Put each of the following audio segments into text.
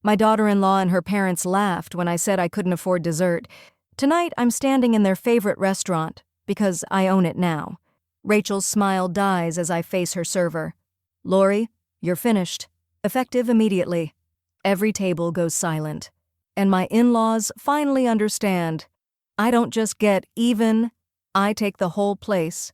My daughter-in-law and her parents laughed when I said I couldn't afford dessert. Tonight, I'm standing in their favorite restaurant, because I own it now. Rachel's smile dies as I face her server. Lori, you're finished. Effective immediately. Every table goes silent. And my in-laws finally understand. I don't just get even, I take the whole place.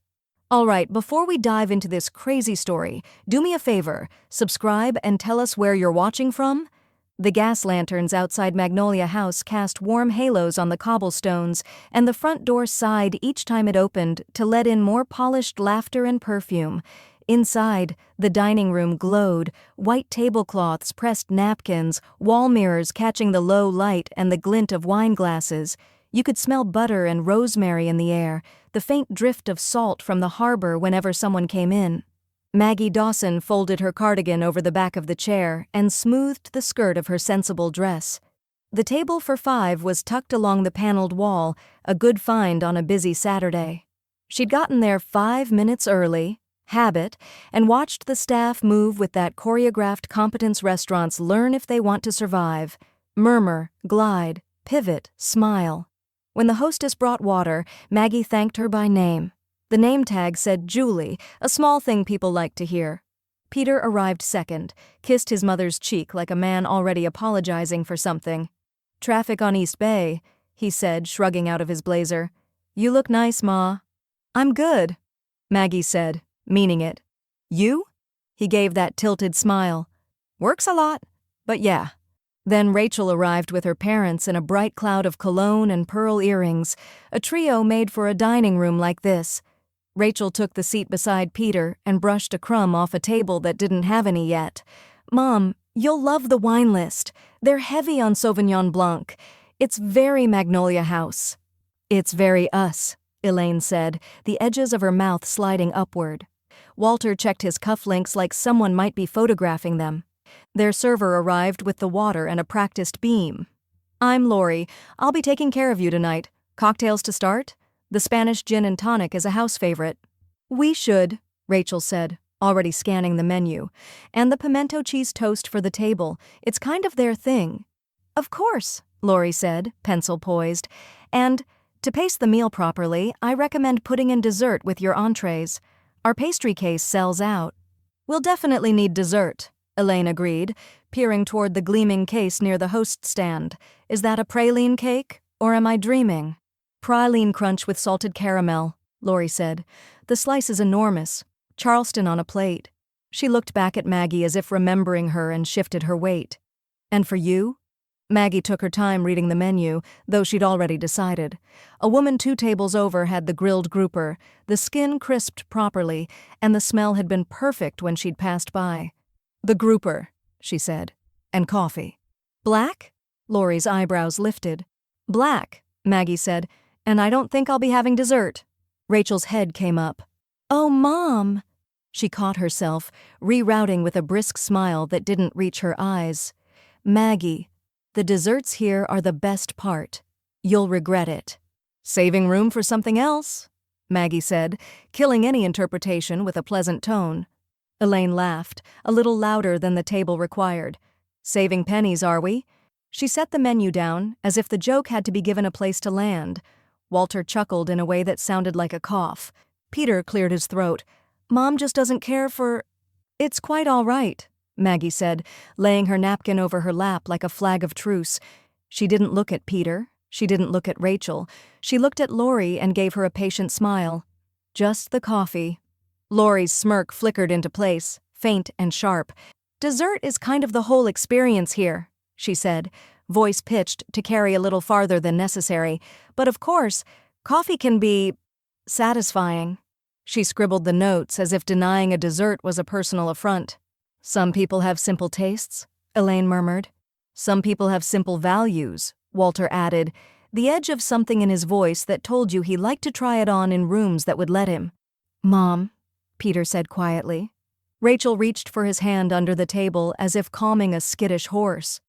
All right, before we dive into this crazy story, do me a favor, subscribe and tell us where you're watching from. The gas lanterns outside Magnolia House cast warm halos on the cobblestones, and the front door sighed each time it opened to let in more polished laughter and perfume. Inside, the dining room glowed, white tablecloths, pressed napkins, wall mirrors catching the low light and the glint of wine glasses. You could smell butter and rosemary in the air, the faint drift of salt from the harbor whenever someone came in. Maggie Dawson folded her cardigan over the back of the chair and smoothed the skirt of her sensible dress. The table for 5 was tucked along the paneled wall, a good find on a busy Saturday. She'd gotten there 5 minutes early, habit, and watched the staff move with that choreographed competence restaurants learn if they want to survive. Murmur, glide, pivot, smile. When the hostess brought water, Maggie thanked her by name. The name tag said Julie, a small thing people like to hear. Peter arrived second, kissed his mother's cheek like a man already apologizing for something. "Traffic on East Bay," he said, shrugging out of his blazer. "You look nice, Ma." "I'm good," Maggie said, meaning it. "You?" He gave that tilted smile. "Works a lot, but yeah." Then Rachel arrived with her parents in a bright cloud of cologne and pearl earrings, a trio made for a dining room like this. Rachel took the seat beside Peter and brushed a crumb off a table that didn't have any yet. "Mom, you'll love the wine list. They're heavy on Sauvignon Blanc. It's very Magnolia House." "It's very us," Elaine said, the edges of her mouth sliding upward. Walter checked his cufflinks like someone might be photographing them. Their server arrived with the water and a practiced beam. "I'm Lori. I'll be taking care of you tonight. Cocktails to start? The Spanish gin and tonic is a house favorite." "We should," Rachel said, already scanning the menu. "And the pimento cheese toast for the table. It's kind of their thing." "Of course," Lori said, pencil poised. "And, to pace the meal properly, I recommend putting in dessert with your entrees. Our pastry case sells out." "We'll definitely need dessert," Elaine agreed, peering toward the gleaming case near the host stand. "Is that a praline cake, or am I dreaming?" "Praline crunch with salted caramel," Lori said. "The slice is enormous. Charleston on a plate." She looked back at Maggie as if remembering her and shifted her weight. "And for you?" Maggie took her time reading the menu, though she'd already decided. A woman 2 tables over had the grilled grouper, the skin crisped properly, and the smell had been perfect when she'd passed by. "The grouper," she said, "and coffee." "Black?" Lori's eyebrows lifted. "Black," Maggie said, "and I don't think I'll be having dessert." Rachel's head came up. "Oh, Mom!" She caught herself, rerouting with a brisk smile that didn't reach her eyes. "Maggie, the desserts here are the best part. You'll regret it." "Saving room for something else," Maggie said, killing any interpretation with a pleasant tone. Elaine laughed, a little louder than the table required. "Saving pennies, are we?" She set the menu down, as if the joke had to be given a place to land. Walter chuckled in a way that sounded like a cough. Peter cleared his throat. "Mom just doesn't care for—" "It's quite all right," Maggie said, laying her napkin over her lap like a flag of truce. She didn't look at Peter. She didn't look at Rachel. She looked at Lori and gave her a patient smile. "Just the coffee." Lori's smirk flickered into place, faint and sharp. "Dessert is kind of the whole experience here," she said, voice pitched to carry a little farther than necessary. "But of course, coffee can be satisfying." She scribbled the notes as if denying a dessert was a personal affront. "Some people have simple tastes," Elaine murmured. "Some people have simple values," Walter added, the edge of something in his voice that told you he liked to try it on in rooms that would let him. "Mom," Peter said quietly. Rachel reached for his hand under the table as if calming a skittish horse.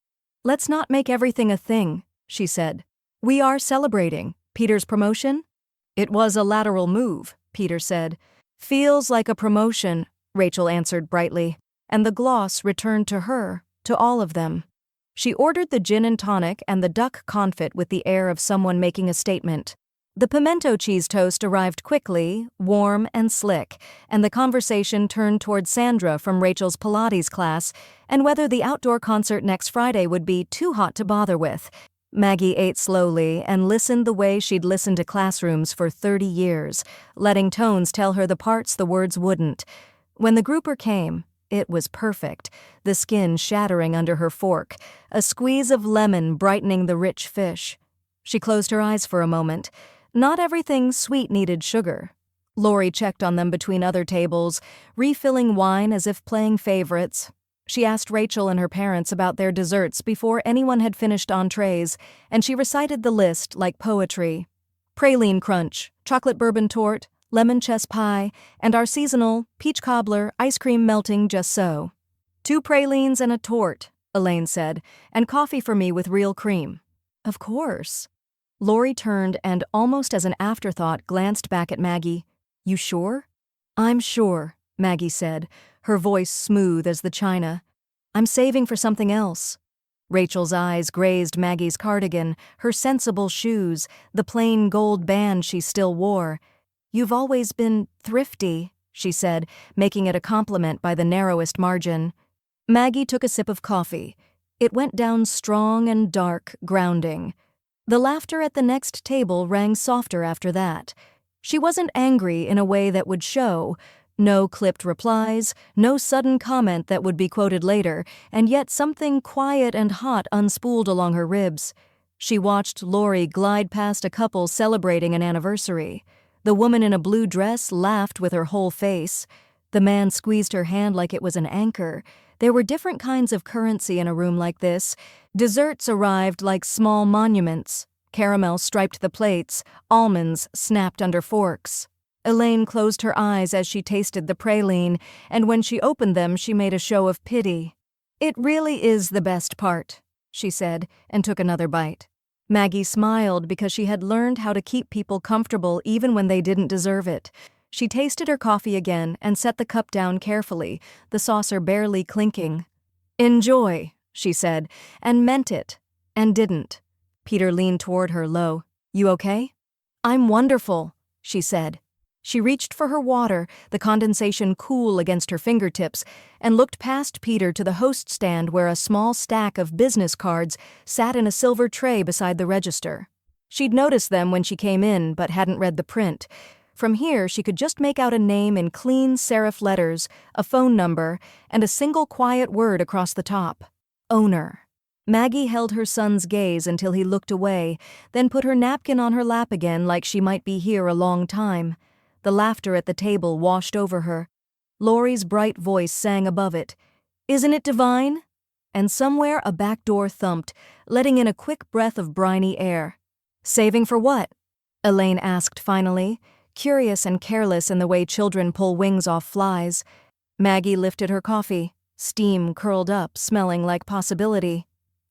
"Let's not make everything a thing," she said. "We are celebrating Peter's promotion?" "It was a lateral move," Peter said. "Feels like a promotion," Rachel answered brightly, and the gloss returned to her, to all of them. She ordered the gin and tonic and the duck confit with the air of someone making a statement. The pimento cheese toast arrived quickly, warm and slick, and the conversation turned toward Sandra from Rachel's Pilates class and whether the outdoor concert next Friday would be too hot to bother with. Maggie ate slowly and listened the way she'd listened to classrooms for 30 years, letting tones tell her the parts the words wouldn't. When the grouper came, it was perfect, the skin shattering under her fork, a squeeze of lemon brightening the rich fish. She closed her eyes for a moment. Not everything sweet needed sugar. Lori checked on them between other tables, refilling wine as if playing favorites. She asked Rachel and her parents about their desserts before anyone had finished entrees, and she recited the list like poetry. Praline crunch, chocolate bourbon torte, lemon chess pie, and our seasonal peach cobbler ice cream melting just so. 2 pralines and a torte, Elaine said, and coffee for me with real cream. Of course. Lori turned and, almost as an afterthought, glanced back at Maggie. You sure? I'm sure, Maggie said, her voice smooth as the china. I'm saving for something else. Rachel's eyes grazed Maggie's cardigan, her sensible shoes, the plain gold band she still wore. You've always been thrifty, she said, making it a compliment by the narrowest margin. Maggie took a sip of coffee. It went down strong and dark, grounding. The laughter at the next table rang softer after that. She wasn't angry in a way that would show. No clipped replies, no sudden comment that would be quoted later, and yet something quiet and hot unspooled along her ribs. She watched Lori glide past a couple celebrating an anniversary. The woman in a blue dress laughed with her whole face. The man squeezed her hand like it was an anchor. There were different kinds of currency in a room like this. Desserts arrived like small monuments. Caramel striped the plates, almonds snapped under forks. Elaine closed her eyes as she tasted the praline, and when she opened them she made a show of pity. It really is the best part, she said, and took another bite. Maggie smiled because she had learned how to keep people comfortable even when they didn't deserve it. She tasted her coffee again and set the cup down carefully, the saucer barely clinking. Enjoy, she said, and meant it, and didn't. Peter leaned toward her low. You okay? I'm wonderful, she said. She reached for her water, the condensation cool against her fingertips, and looked past Peter to the host stand where a small stack of business cards sat in a silver tray beside the register. She'd noticed them when she came in, but hadn't read the print. From here, she could just make out a name in clean serif letters, a phone number, and a single quiet word across the top. Owner. Maggie held her son's gaze until he looked away, then put her napkin on her lap again like she might be here a long time. The laughter at the table washed over her. Lori's bright voice sang above it. Isn't it divine? And somewhere a back door thumped, letting in a quick breath of briny air. Saving for what? Elaine asked finally, curious and careless in the way children pull wings off flies. Maggie lifted her coffee, steam curled up, smelling like possibility.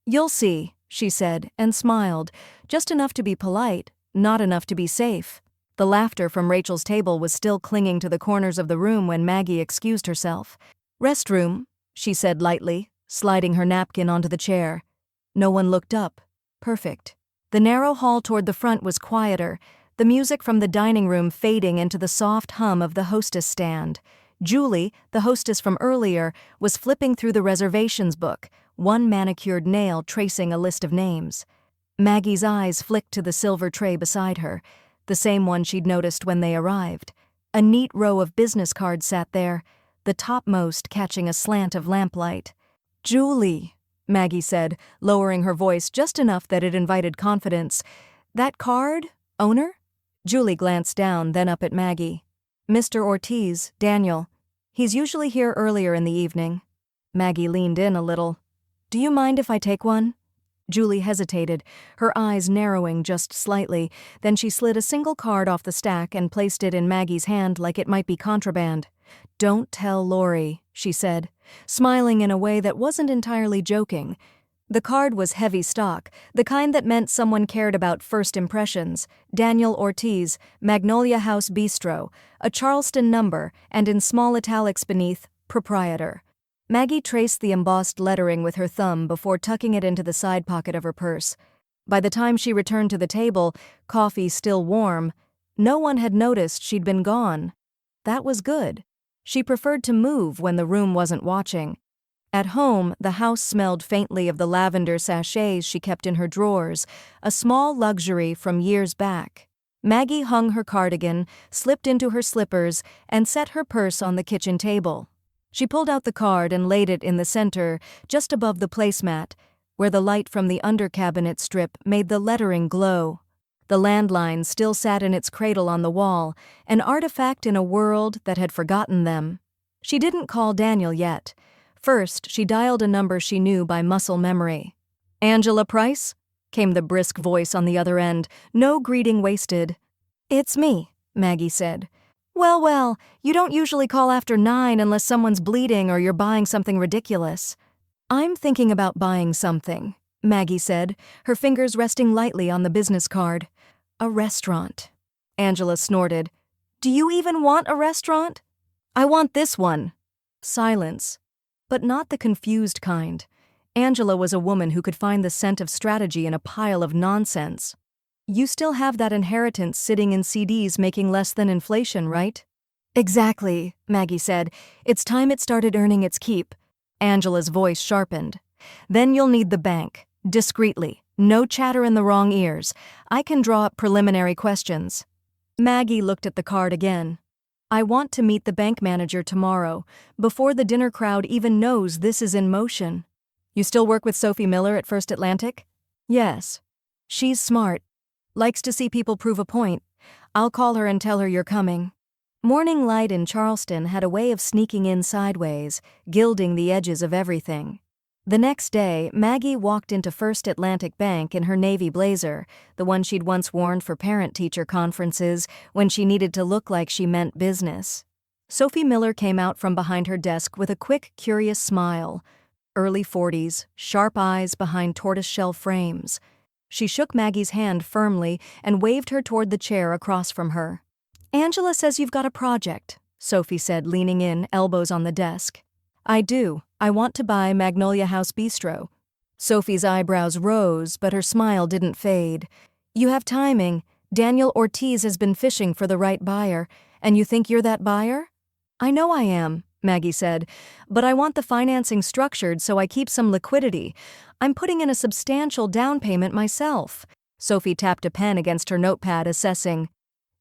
You'll see, she said, and smiled, just enough to be polite, not enough to be safe. The laughter from Rachel's table was still clinging to the corners of the room when Maggie excused herself. Restroom, she said lightly, sliding her napkin onto the chair. No one looked up. Perfect. The narrow hall toward the front was quieter, the music from the dining room fading into the soft hum of the hostess stand. Julie, the hostess from earlier, was flipping through the reservations book, one manicured nail tracing a list of names. Maggie's eyes flicked to the silver tray beside her, the same one she'd noticed when they arrived. A neat row of business cards sat there, the topmost catching a slant of lamplight. Julie, Maggie said, lowering her voice just enough that it invited confidence. That card? Owner? Julie glanced down, then up at Maggie. Mr. Ortiz, Daniel. He's usually here earlier in the evening. Maggie leaned in a little. Do you mind if I take one? Julie hesitated, her eyes narrowing just slightly. Then she slid a single card off the stack and placed it in Maggie's hand like it might be contraband. Don't tell Lori, she said, smiling in a way that wasn't entirely joking. The card was heavy stock, the kind that meant someone cared about first impressions. Daniel Ortiz, Magnolia House Bistro, a Charleston number, and in small italics beneath, proprietor. Maggie traced the embossed lettering with her thumb before tucking it into the side pocket of her purse. By the time she returned to the table, coffee still warm, no one had noticed she'd been gone. That was good. She preferred to move when the room wasn't watching. At home, the house smelled faintly of the lavender sachets she kept in her drawers, a small luxury from years back. Maggie hung her cardigan, slipped into her slippers, and set her purse on the kitchen table. She pulled out the card and laid it in the center, just above the placemat, where the light from the under-cabinet strip made the lettering glow. The landline still sat in its cradle on the wall, an artifact in a world that had forgotten them. She didn't call Daniel yet. First, she dialed a number she knew by muscle memory. "Angela Price?" came the brisk voice on the other end, no greeting wasted. "It's me," Maggie said. Well, you don't usually call after 9 unless someone's bleeding or you're buying something ridiculous." "I'm thinking about buying something," Maggie said, her fingers resting lightly on the business card. "A restaurant." Angela snorted. "Do you even want a restaurant?" "I want this one." Silence. But not the confused kind. Angela was a woman who could find the scent of strategy in a pile of nonsense. "You still have that inheritance sitting in CDs making less than inflation, right?" "Exactly," Maggie said. "It's time it started earning its keep." Angela's voice sharpened. "Then you'll need the bank. Discreetly. No chatter in the wrong ears. I can draw up preliminary questions." Maggie looked at the card again. "I want to meet the bank manager tomorrow, before the dinner crowd even knows this is in motion." "You still work with Sophie Miller at First Atlantic?" "Yes. She's smart. Likes to see people prove a point. I'll call her and tell her you're coming." Morning light in Charleston had a way of sneaking in sideways, gilding the edges of everything. The next day, Maggie walked into First Atlantic Bank in her navy blazer, the one she'd once worn for parent-teacher conferences when she needed to look like she meant business. Sophie Miller came out from behind her desk with a quick, curious smile. Early 40s, sharp eyes behind tortoiseshell frames. She shook Maggie's hand firmly and waved her toward the chair across from her. "Angela says you've got a project," Sophie said, leaning in, elbows on the desk. "I do. I want to buy Magnolia House Bistro." Sophie's eyebrows rose, but her smile didn't fade. "You have timing. Daniel Ortiz has been fishing for the right buyer, and you think you're that buyer?" "I know I am," Maggie said, "but I want the financing structured so I keep some liquidity. I'm putting in a substantial down payment myself." Sophie tapped a pen against her notepad, assessing.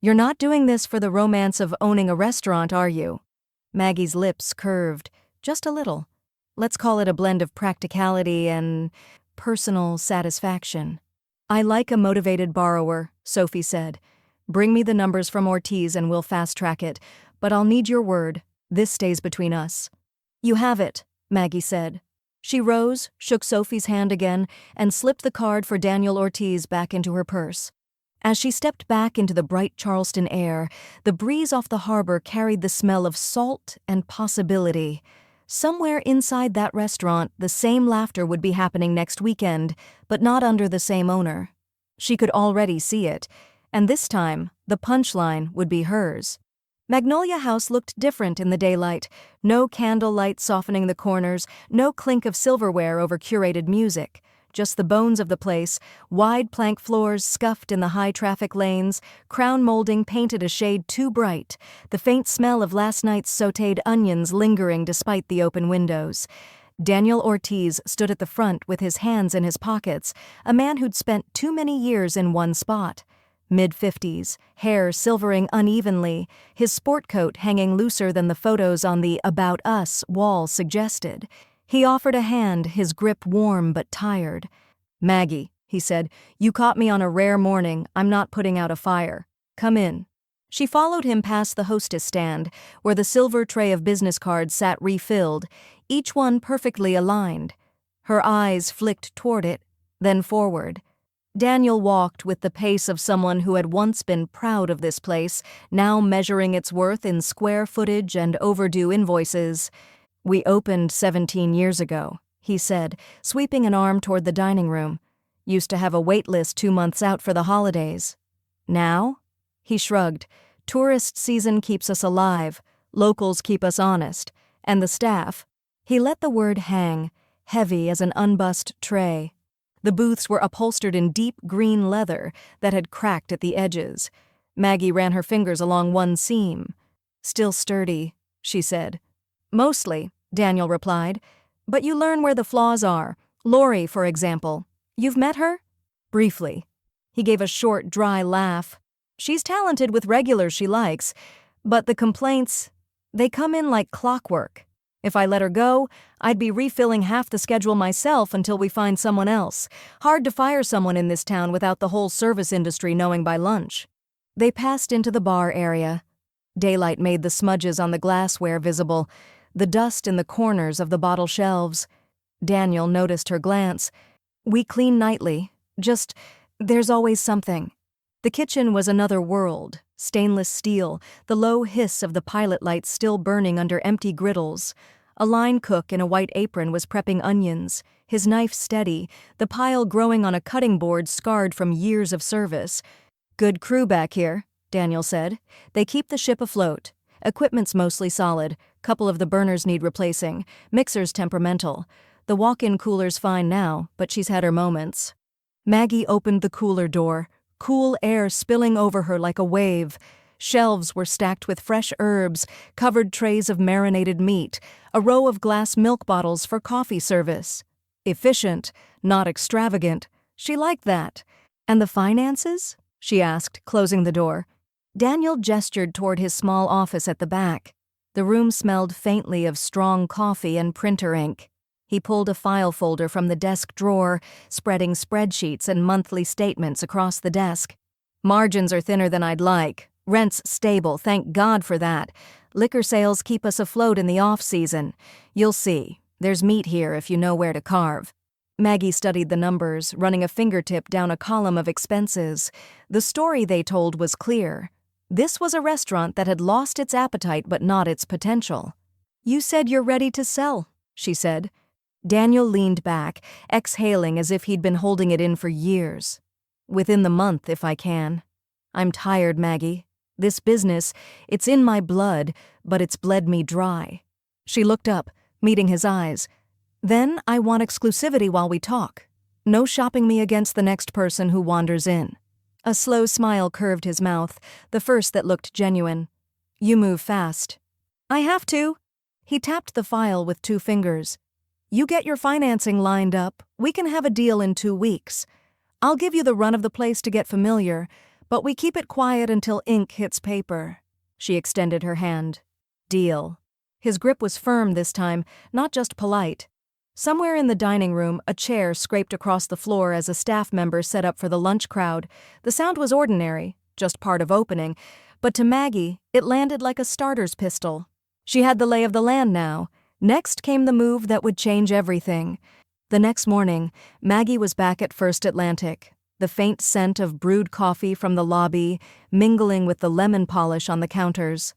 "You're not doing this for the romance of owning a restaurant, are you?" Maggie's lips curved, just a little. "Let's call it a blend of practicality and personal satisfaction." "I like a motivated borrower," Sophie said. "Bring me the numbers from Ortiz and we'll fast-track it, but I'll need your word. This stays between us." "You have it," Maggie said. She rose, shook Sophie's hand again, and slipped the card for Daniel Ortiz back into her purse. As she stepped back into the bright Charleston air, the breeze off the harbor carried the smell of salt and possibility. Somewhere inside that restaurant, the same laughter would be happening next weekend, but not under the same owner. She could already see it, and this time, the punchline would be hers. Magnolia House looked different in the daylight. No candlelight softening the corners, no clink of silverware over curated music. Just the bones of the place, wide plank floors scuffed in the high-traffic lanes, crown molding painted a shade too bright, the faint smell of last night's sautéed onions lingering despite the open windows. Daniel Ortiz stood at the front with his hands in his pockets, a man who'd spent too many years in one spot. Mid-50s, hair silvering unevenly, his sport coat hanging looser than the photos on the About Us wall suggested. He offered a hand, his grip warm but tired. "Maggie," he said, "you caught me on a rare morning. I'm not putting out a fire. Come in." She followed him past the hostess stand, where the silver tray of business cards sat refilled, each one perfectly aligned. Her eyes flicked toward it, then forward. Daniel walked with the pace of someone who had once been proud of this place, now measuring its worth in square footage and overdue invoices. "We opened 17 years ago," he said, sweeping an arm toward the dining room. "Used to have a wait list 2 months out for the holidays." "Now?" He shrugged. "Tourist season keeps us alive, locals keep us honest, and the staff, He let the word hang, heavy as an unbussed tray. The booths were upholstered in deep green leather that had cracked at the edges. Maggie ran her fingers along one seam. "Still sturdy," she said. "Mostly," Daniel replied. "But you learn where the flaws are. Lori, for example. You've met her?" "Briefly." He gave a short, dry laugh. "She's talented with regulars she likes, but the complaints, they come in like clockwork. If I let her go, I'd be refilling half the schedule myself until we find someone else. Hard to fire someone in this town without the whole service industry knowing by lunch." They passed into the bar area. Daylight made the smudges on the glassware visible, the dust in the corners of the bottle shelves. Daniel noticed her glance. "We clean nightly. There's always something." The kitchen was another world, stainless steel, the low hiss of the pilot lights still burning under empty griddles. A line cook in a white apron was prepping onions, his knife steady, the pile growing on a cutting board scarred from years of service. "Good crew back here," Daniel said. "They keep the ship afloat. Equipment's mostly solid. Couple of the burners need replacing. Mixer's temperamental. The walk-in cooler's fine now, but she's had her moments." Maggie opened the cooler door, cool air spilling over her like a wave. Shelves were stacked with fresh herbs, covered trays of marinated meat, a row of glass milk bottles for coffee service. Efficient, not extravagant. She liked that. "And the finances?" she asked, closing the door. Daniel gestured toward his small office at the back. The room smelled faintly of strong coffee and printer ink. He pulled a file folder from the desk drawer, spreading spreadsheets and monthly statements across the desk. "Margins are thinner than I'd like. Rent's stable, thank God for that. Liquor sales keep us afloat in the off-season. You'll see. There's meat here if you know where to carve." Maggie studied the numbers, running a fingertip down a column of expenses. The story they told was clear. This was a restaurant that had lost its appetite but not its potential. "You said you're ready to sell," she said. Daniel leaned back, exhaling as if he'd been holding it in for years. "Within the month, if I can. I'm tired, Maggie. This business, it's in my blood, but it's bled me dry." She looked up, meeting his eyes. "Then I want exclusivity while we talk. No shopping me against the next person who wanders in." A slow smile curved his mouth, the first that looked genuine. "You move fast." "I have to." He tapped the file with 2 fingers. "You get your financing lined up, we can have a deal in 2 weeks. I'll give you the run of the place to get familiar, but we keep it quiet until ink hits paper." She extended her hand. "Deal." His grip was firm this time, not just polite. Somewhere in the dining room, a chair scraped across the floor as a staff member set up for the lunch crowd. The sound was ordinary, just part of opening, but to Maggie, it landed like a starter's pistol. She had the lay of the land now. Next came the move that would change everything. The next morning, Maggie was back at First Atlantic, the faint scent of brewed coffee from the lobby mingling with the lemon polish on the counters.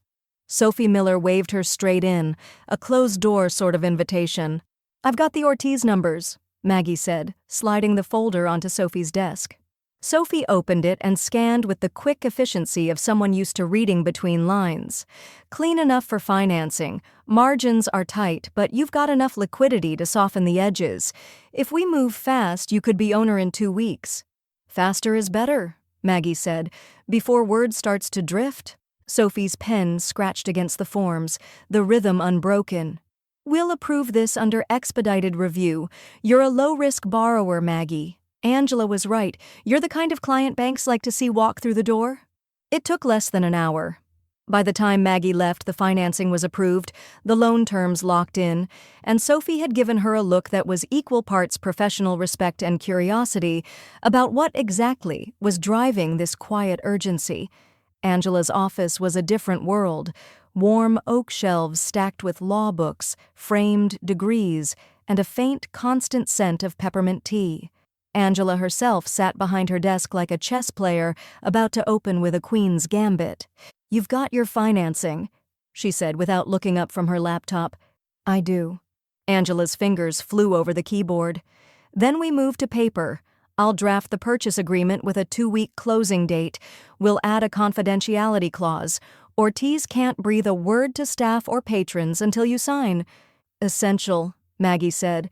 Sophie Miller waved her straight in, a closed-door sort of invitation. "I've got the Ortiz numbers," Maggie said, sliding the folder onto Sophie's desk. Sophie opened it and scanned with the quick efficiency of someone used to reading between lines. "Clean enough for financing. Margins are tight, but you've got enough liquidity to soften the edges. If we move fast, you could be owner in 2 weeks." "Faster is better," Maggie said, "before word starts to drift." Sophie's pen scratched against the forms, the rhythm unbroken. "We'll approve this under expedited review. You're a low-risk borrower, Maggie. Angela was right. You're the kind of client banks like to see walk through the door." It took less than an hour. By the time Maggie left, the financing was approved, the loan terms locked in, and Sophie had given her a look that was equal parts professional respect and curiosity about what exactly was driving this quiet urgency. Angela's office was a different world. Warm oak shelves stacked with law books, framed degrees, and a faint, constant scent of peppermint tea. Angela herself sat behind her desk like a chess player about to open with a queen's gambit. "You've got your financing," she said without looking up from her laptop. "I do." Angela's fingers flew over the keyboard. "Then we move to paper. I'll draft the purchase agreement with a 2-week closing date. We'll add a confidentiality clause. Ortiz can't breathe a word to staff or patrons until you sign." Essential, Maggie said.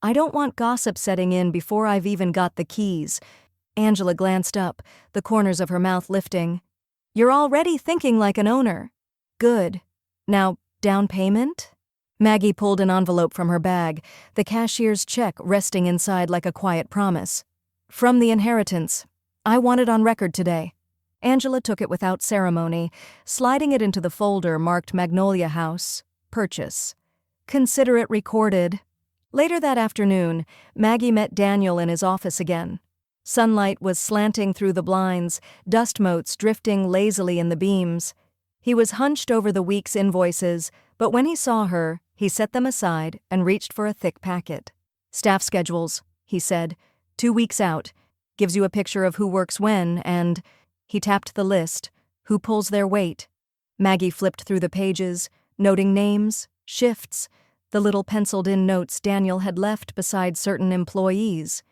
I don't want gossip setting in before I've even got the keys. Angela glanced up, the corners of her mouth lifting. You're already thinking like an owner. Good. Now, down payment? Maggie pulled an envelope from her bag, the cashier's check resting inside like a quiet promise. From the inheritance. I want it on record today. Angela took it without ceremony, sliding it into the folder marked Magnolia House, Purchase. Consider it recorded. Later that afternoon, Maggie met Daniel in his office again. Sunlight was slanting through the blinds, dust motes drifting lazily in the beams. He was hunched over the week's invoices, but when he saw her, he set them aside and reached for a thick packet. Staff schedules, he said. 2 weeks out. Gives you a picture of who works when and... He tapped the list. Who pulls their weight? Maggie flipped through the pages, noting names, shifts, the little penciled-in notes Daniel had left beside certain employees.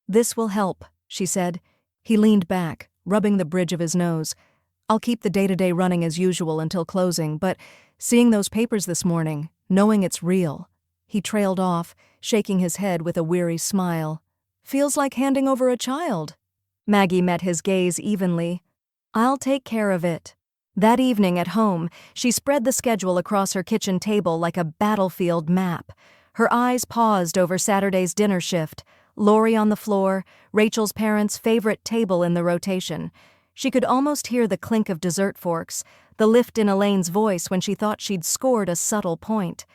This will help, she said. He leaned back, rubbing the bridge of his nose. I'll keep the day-to-day running as usual until closing, but seeing those papers this morning, knowing it's real. He trailed off, shaking his head with a weary smile. Feels like handing over a child. Maggie met his gaze evenly. I'll take care of it. That evening at home, she spread the schedule across her kitchen table like a battlefield map. Her eyes paused over Saturday's dinner shift, Lori on the floor, Rachel's parents' favorite table in the rotation. She could almost hear the clink of dessert forks, the lift in Elaine's voice when she thought she'd scored a subtle point.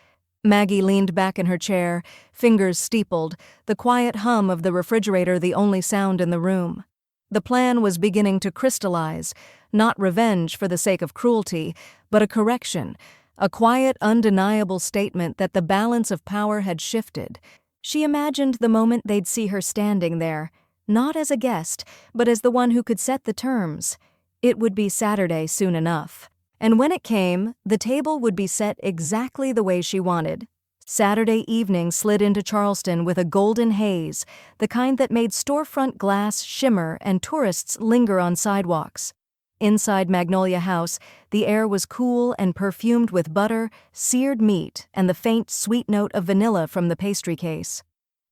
Maggie leaned back in her chair, fingers steepled, the quiet hum of the refrigerator the only sound in the room. The plan was beginning to crystallize, not revenge for the sake of cruelty, but a correction, a quiet, undeniable statement that the balance of power had shifted. She imagined the moment they'd see her standing there, not as a guest, but as the one who could set the terms. It would be Saturday soon enough. And when it came, the table would be set exactly the way she wanted. Saturday evening slid into Charleston with a golden haze, the kind that made storefront glass shimmer and tourists linger on sidewalks. Inside Magnolia House, the air was cool and perfumed with butter, seared meat, and the faint, sweet note of vanilla from the pastry case.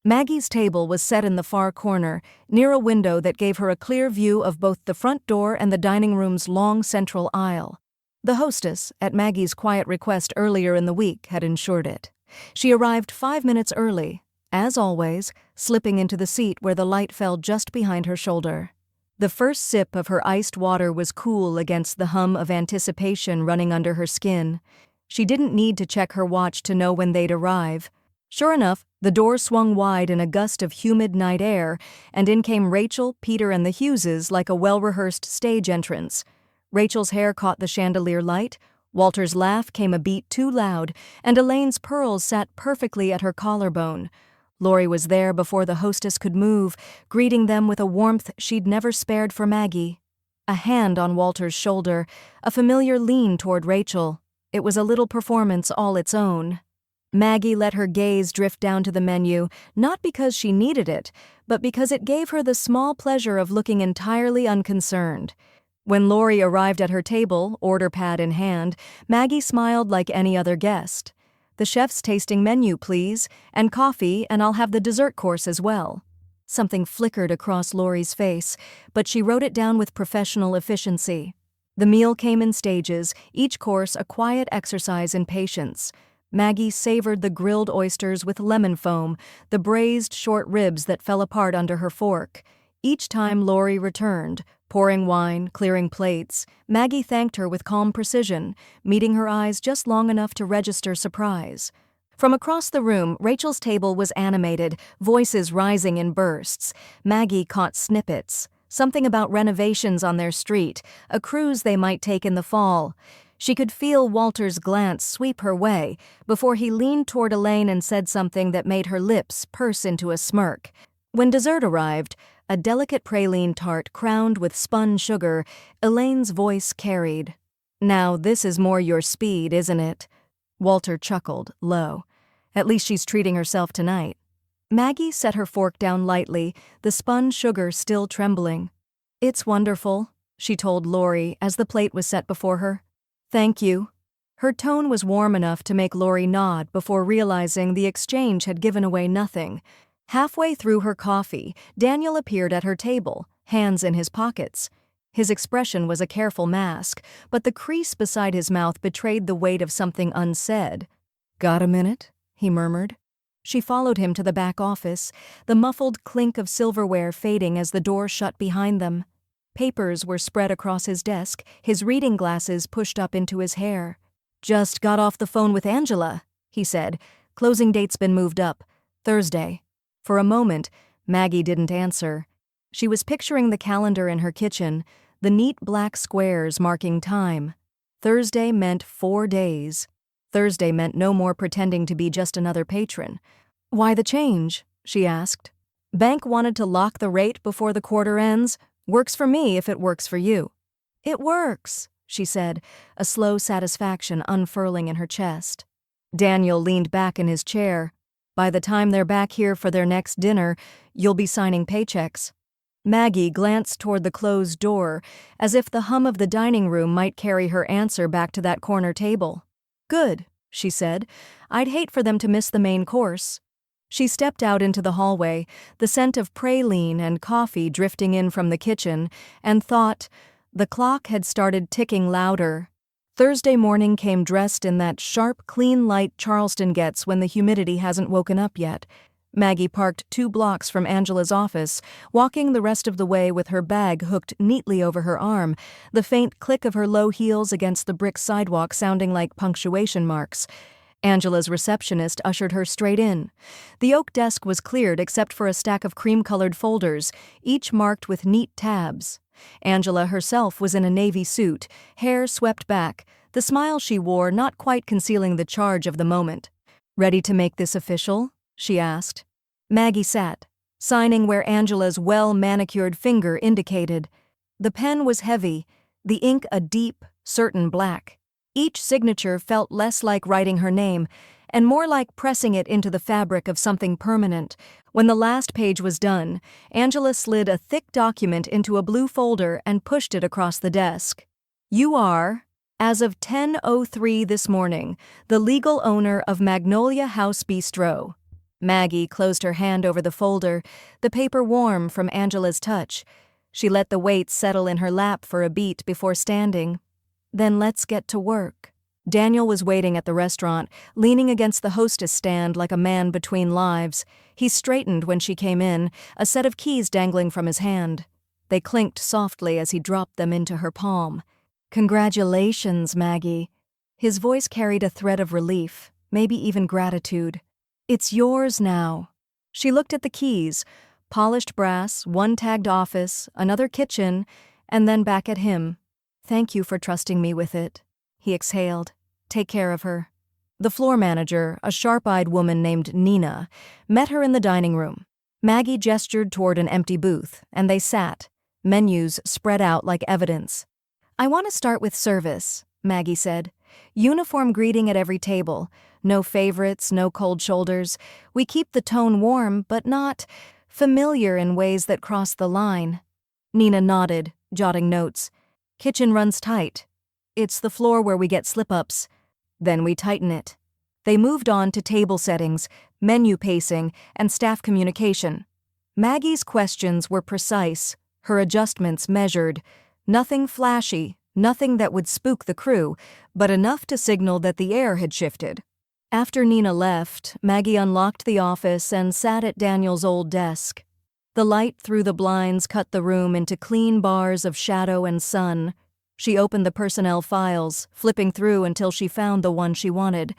Maggie's table was set in the far corner, near a window that gave her a clear view of both the front door and the dining room's long central aisle. The hostess, at Maggie's quiet request earlier in the week, had ensured it. She arrived 5 minutes early, as always, slipping into the seat where the light fell just behind her shoulder. The first sip of her iced water was cool against the hum of anticipation running under her skin. She didn't need to check her watch to know when they'd arrive. Sure enough, the door swung wide in a gust of humid night air, and in came Rachel, Peter, and the Hugheses like a well-rehearsed stage entrance. Rachel's hair caught the chandelier light, Walter's laugh came a beat too loud, and Elaine's pearls sat perfectly at her collarbone. Lori was there before the hostess could move, greeting them with a warmth she'd never spared for Maggie. A hand on Walter's shoulder, a familiar lean toward Rachel. It was a little performance all its own. Maggie let her gaze drift down to the menu, not because she needed it, but because it gave her the small pleasure of looking entirely unconcerned. When Lori arrived at her table, order pad in hand, Maggie smiled like any other guest. The chef's tasting menu, please, and coffee, and I'll have the dessert course as well. Something flickered across Lori's face, but she wrote it down with professional efficiency. The meal came in stages, each course a quiet exercise in patience. Maggie savored the grilled oysters with lemon foam, the braised short ribs that fell apart under her fork. Each time Lori returned, pouring wine, clearing plates, Maggie thanked her with calm precision, meeting her eyes just long enough to register surprise. From across the room, Rachel's table was animated, voices rising in bursts. Maggie caught snippets. Something about renovations on their street, a cruise they might take in the fall. She could feel Walter's glance sweep her way before he leaned toward Elaine and said something that made her lips purse into a smirk. When dessert arrived, a delicate praline tart crowned with spun sugar, Elaine's voice carried. Now this is more your speed, isn't it? Walter chuckled, low. At least she's treating herself tonight. Maggie set her fork down lightly, the spun sugar still trembling. It's wonderful, she told Lori as the plate was set before her. Thank you. Her tone was warm enough to make Lori nod before realizing the exchange had given away nothing. Halfway through her coffee, Daniel appeared at her table, hands in his pockets. His expression was a careful mask, but the crease beside his mouth betrayed the weight of something unsaid. "Got a minute?" he murmured. She followed him to the back office, the muffled clink of silverware fading as the door shut behind them. Papers were spread across his desk, his reading glasses pushed up into his hair. "Just got off the phone with Angela," he said. "Closing date's been moved up. Thursday." For a moment, Maggie didn't answer. She was picturing the calendar in her kitchen, the neat black squares marking time. Thursday meant 4 days. Thursday meant no more pretending to be just another patron. "Why the change?" she asked. "Bank wanted to lock the rate before the quarter ends. Works for me if it works for you." "It works," she said, a slow satisfaction unfurling in her chest. Daniel leaned back in his chair. "By the time they're back here for their next dinner, you'll be signing paychecks." Maggie glanced toward the closed door, as if the hum of the dining room might carry her answer back to that corner table. "Good," she said. "I'd hate for them to miss the main course." She stepped out into the hallway, the scent of praline and coffee drifting in from the kitchen, and thought, the clock had started ticking louder. Thursday morning came dressed in that sharp, clean light Charleston gets when the humidity hasn't woken up yet. Maggie parked 2 blocks from Angela's office, walking the rest of the way with her bag hooked neatly over her arm, the faint click of her low heels against the brick sidewalk sounding like punctuation marks. Angela's receptionist ushered her straight in. The oak desk was cleared except for a stack of cream-colored folders, each marked with neat tabs. Angela herself was in a navy suit, hair swept back, the smile she wore not quite concealing the charge of the moment. "Ready to make this official?" she asked. Maggie sat, signing where Angela's well-manicured finger indicated. The pen was heavy, the ink a deep, certain black. Each signature felt less like writing her name, and more like pressing it into the fabric of something permanent. When the last page was done, Angela slid a thick document into a blue folder and pushed it across the desk. "You are, as of 10:03 this morning, the legal owner of Magnolia House Bistro." Maggie closed her hand over the folder, the paper warm from Angela's touch. She let the weight settle in her lap for a beat before standing. "Then let's get to work." Daniel was waiting at the restaurant, leaning against the hostess stand like a man between lives. He straightened when she came in, a set of keys dangling from his hand. They clinked softly as he dropped them into her palm. "Congratulations, Maggie." His voice carried a thread of relief, maybe even gratitude. "It's yours now." She looked at the keys, polished brass, one tagged office, another kitchen, and then back at him. "Thank you for trusting me with it." He exhaled. "Take care of her." The floor manager, a sharp-eyed woman named Nina, met her in the dining room. Maggie gestured toward an empty booth, and they sat, menus spread out like evidence. "I want to start with service," Maggie said. "Uniform greeting at every table. No favorites, no cold shoulders. We keep the tone warm, but not familiar in ways that cross the line." Nina nodded, jotting notes. "Kitchen runs tight. It's the floor where we get slip-ups. Then we tighten it." They moved on to table settings, menu pacing, and staff communication. Maggie's questions were precise, her adjustments measured. Nothing flashy, nothing that would spook the crew, but enough to signal that the air had shifted. After Nina left, Maggie unlocked the office and sat at Daniel's old desk. The light through the blinds cut the room into clean bars of shadow and sun. She opened the personnel files, flipping through until she found the one she wanted.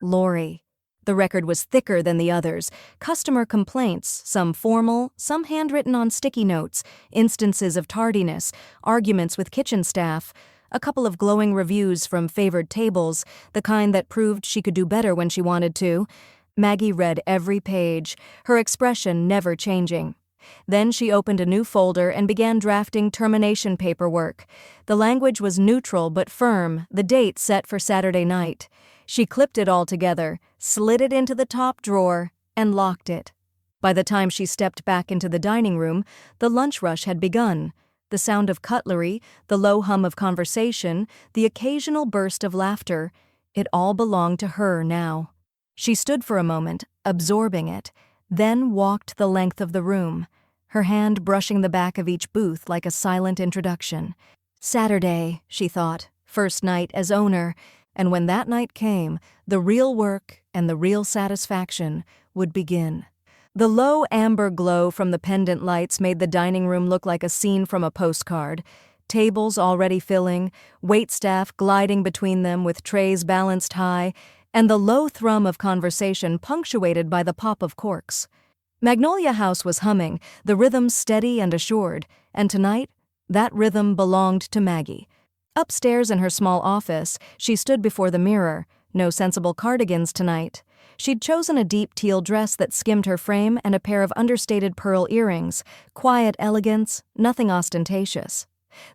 Lori. The record was thicker than the others. Customer complaints, some formal, some handwritten on sticky notes, instances of tardiness, arguments with kitchen staff, a couple of glowing reviews from favored tables, the kind that proved she could do better when she wanted to. Maggie read every page, her expression never changing. Then she opened a new folder and began drafting termination paperwork. The language was neutral but firm, the date set for Saturday night. She clipped it all together, slid it into the top drawer, and locked it. By the time she stepped back into the dining room, the lunch rush had begun. The sound of cutlery, the low hum of conversation, the occasional burst of laughter. It all belonged to her now. She stood for a moment, absorbing it, then walked the length of the room, her hand brushing the back of each booth like a silent introduction. Saturday, she thought, first night as owner, and when that night came, the real work and the real satisfaction would begin. The low amber glow from the pendant lights made the dining room look like a scene from a postcard. Tables already filling, waitstaff gliding between them with trays balanced high, and the low thrum of conversation punctuated by the pop of corks. Magnolia House was humming, the rhythm steady and assured, and tonight, that rhythm belonged to Maggie. Upstairs in her small office, she stood before the mirror. No sensible cardigans tonight. She'd chosen a deep teal dress that skimmed her frame and a pair of understated pearl earrings, quiet elegance, nothing ostentatious.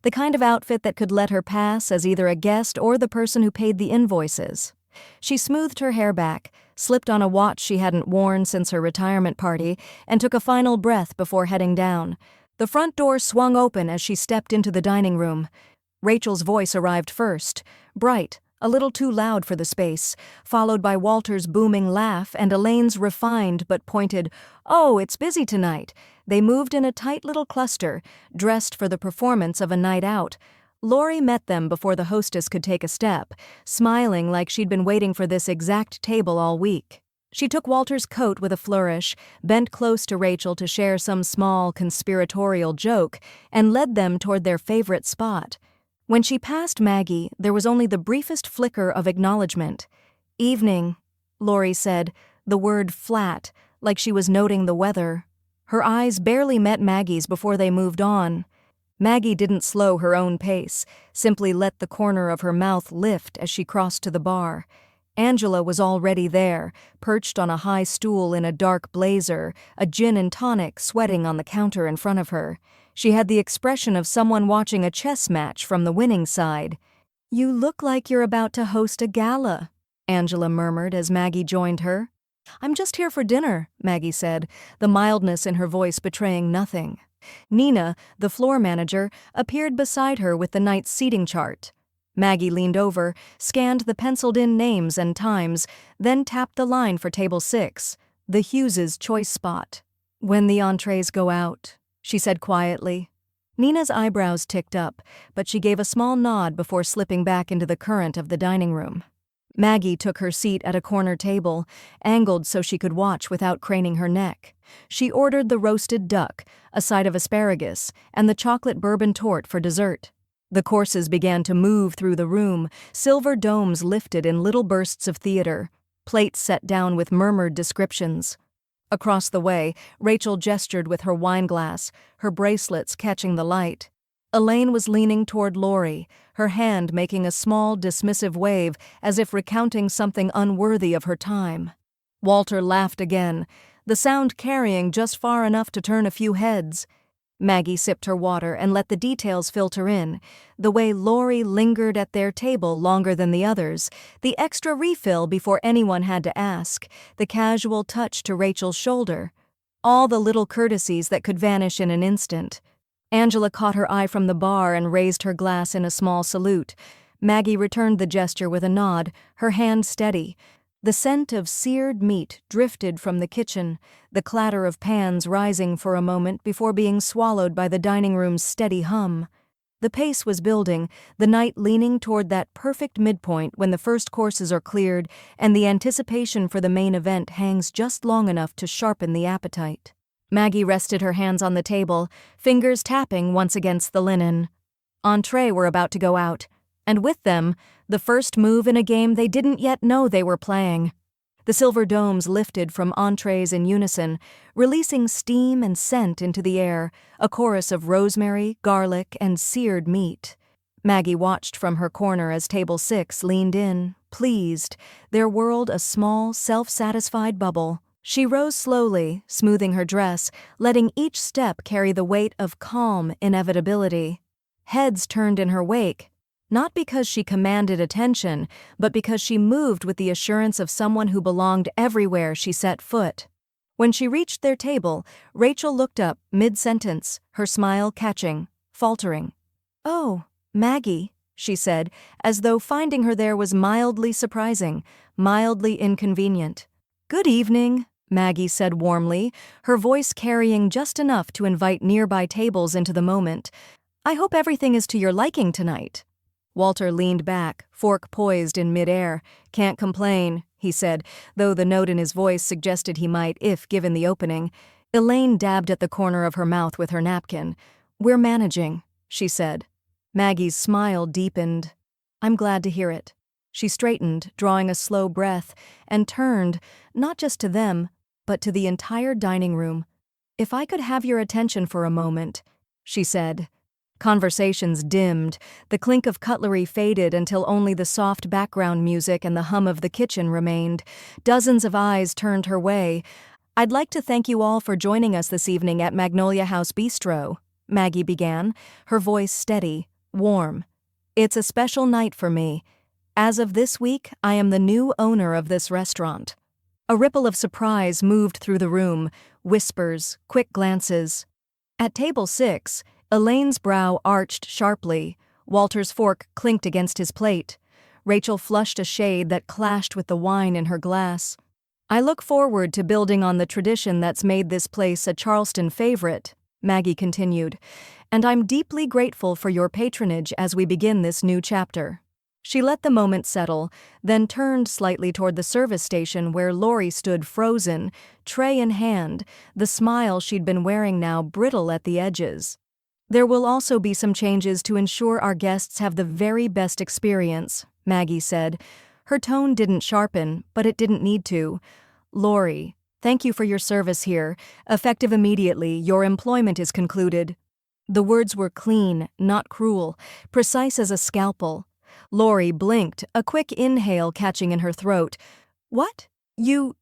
The kind of outfit that could let her pass as either a guest or the person who paid the invoices. She smoothed her hair back, slipped on a watch she hadn't worn since her retirement party, and took a final breath before heading down. The front door swung open as she stepped into the dining room. Rachel's voice arrived first, bright, a little too loud for the space, followed by Walter's booming laugh and Elaine's refined but pointed, "Oh, it's busy tonight." They moved in a tight little cluster, dressed for the performance of a night out. Laurie met them before the hostess could take a step, smiling like she'd been waiting for this exact table all week. She took Walter's coat with a flourish, bent close to Rachel to share some small conspiratorial joke, and led them toward their favorite spot. When she passed Maggie, there was only the briefest flicker of acknowledgement. "Evening," Laurie said, the word flat, like she was noting the weather. Her eyes barely met Maggie's before they moved on. Maggie didn't slow her own pace, simply let the corner of her mouth lift as she crossed to the bar. Angela was already there, perched on a high stool in a dark blazer, a gin and tonic sweating on the counter in front of her. She had the expression of someone watching a chess match from the winning side. "You look like you're about to host a gala," Angela murmured as Maggie joined her. "I'm just here for dinner," Maggie said, the mildness in her voice betraying nothing. Nina, the floor manager, appeared beside her with the night's seating chart. Maggie leaned over, scanned the penciled-in names and times, then tapped the line for table 6, the Hughes' choice spot. "When the entrees go out," she said quietly. Nina's eyebrows ticked up, but she gave a small nod before slipping back into the current of the dining room. Maggie took her seat at a corner table, angled so she could watch without craning her neck. She ordered the roasted duck, a side of asparagus, and the chocolate bourbon torte for dessert. The courses began to move through the room, silver domes lifted in little bursts of theater, plates set down with murmured descriptions. Across the way, Rachel gestured with her wineglass, her bracelets catching the light. Elaine was leaning toward Laurie, her hand making a small, dismissive wave as if recounting something unworthy of her time. Walter laughed again, the sound carrying just far enough to turn a few heads. Maggie sipped her water and let the details filter in, the way Laurie lingered at their table longer than the others, the extra refill before anyone had to ask, the casual touch to Rachel's shoulder, all the little courtesies that could vanish in an instant. Angela caught her eye from the bar and raised her glass in a small salute. Maggie returned the gesture with a nod, her hand steady. The scent of seared meat drifted from the kitchen, the clatter of pans rising for a moment before being swallowed by the dining room's steady hum. The pace was building, the night leaning toward that perfect midpoint when the first courses are cleared and the anticipation for the main event hangs just long enough to sharpen the appetite. Maggie rested her hands on the table, fingers tapping once against the linen. Entree were about to go out, and with them, the first move in a game they didn't yet know they were playing. The silver domes lifted from entrees in unison, releasing steam and scent into the air, a chorus of rosemary, garlic, and seared meat. Maggie watched from her corner as table 6 leaned in, pleased, their world a small, self-satisfied bubble. She rose slowly, smoothing her dress, letting each step carry the weight of calm inevitability. Heads turned in her wake, not because she commanded attention, but because she moved with the assurance of someone who belonged everywhere she set foot. When she reached their table, Rachel looked up mid-sentence, her smile catching, faltering. "Oh, Maggie," she said, as though finding her there was mildly surprising, mildly inconvenient. "Good evening," Maggie said warmly, her voice carrying just enough to invite nearby tables into the moment. "I hope everything is to your liking tonight." Walter leaned back, fork poised in midair. "Can't complain," he said, though the note in his voice suggested he might if given the opening. Elaine dabbed at the corner of her mouth with her napkin. "We're managing," she said. Maggie's smile deepened. "I'm glad to hear it." She straightened, drawing a slow breath, and turned, not just to them, but to the entire dining room. "If I could have your attention for a moment," she said. Conversations dimmed, the clink of cutlery faded until only the soft background music and the hum of the kitchen remained. Dozens of eyes turned her way. "I'd like to thank you all for joining us this evening at Magnolia House Bistro," Maggie began, her voice steady, warm. "It's a special night for me. As of this week, I am the new owner of this restaurant." A ripple of surprise moved through the room, whispers, quick glances. At table 6, Elaine's brow arched sharply. Walter's fork clinked against his plate. Rachel flushed a shade that clashed with the wine in her glass. "I look forward to building on the tradition that's made this place a Charleston favorite," Maggie continued, "and I'm deeply grateful for your patronage as we begin this new chapter." She let the moment settle, then turned slightly toward the service station where Lori stood frozen, tray in hand, the smile she'd been wearing now brittle at the edges. "There will also be some changes to ensure our guests have the very best experience," Maggie said. Her tone didn't sharpen, but it didn't need to. "Lori, thank you for your service here. Effective immediately, your employment is concluded." The words were clean, not cruel, precise as a scalpel. Lori blinked, a quick inhale catching in her throat. "What? You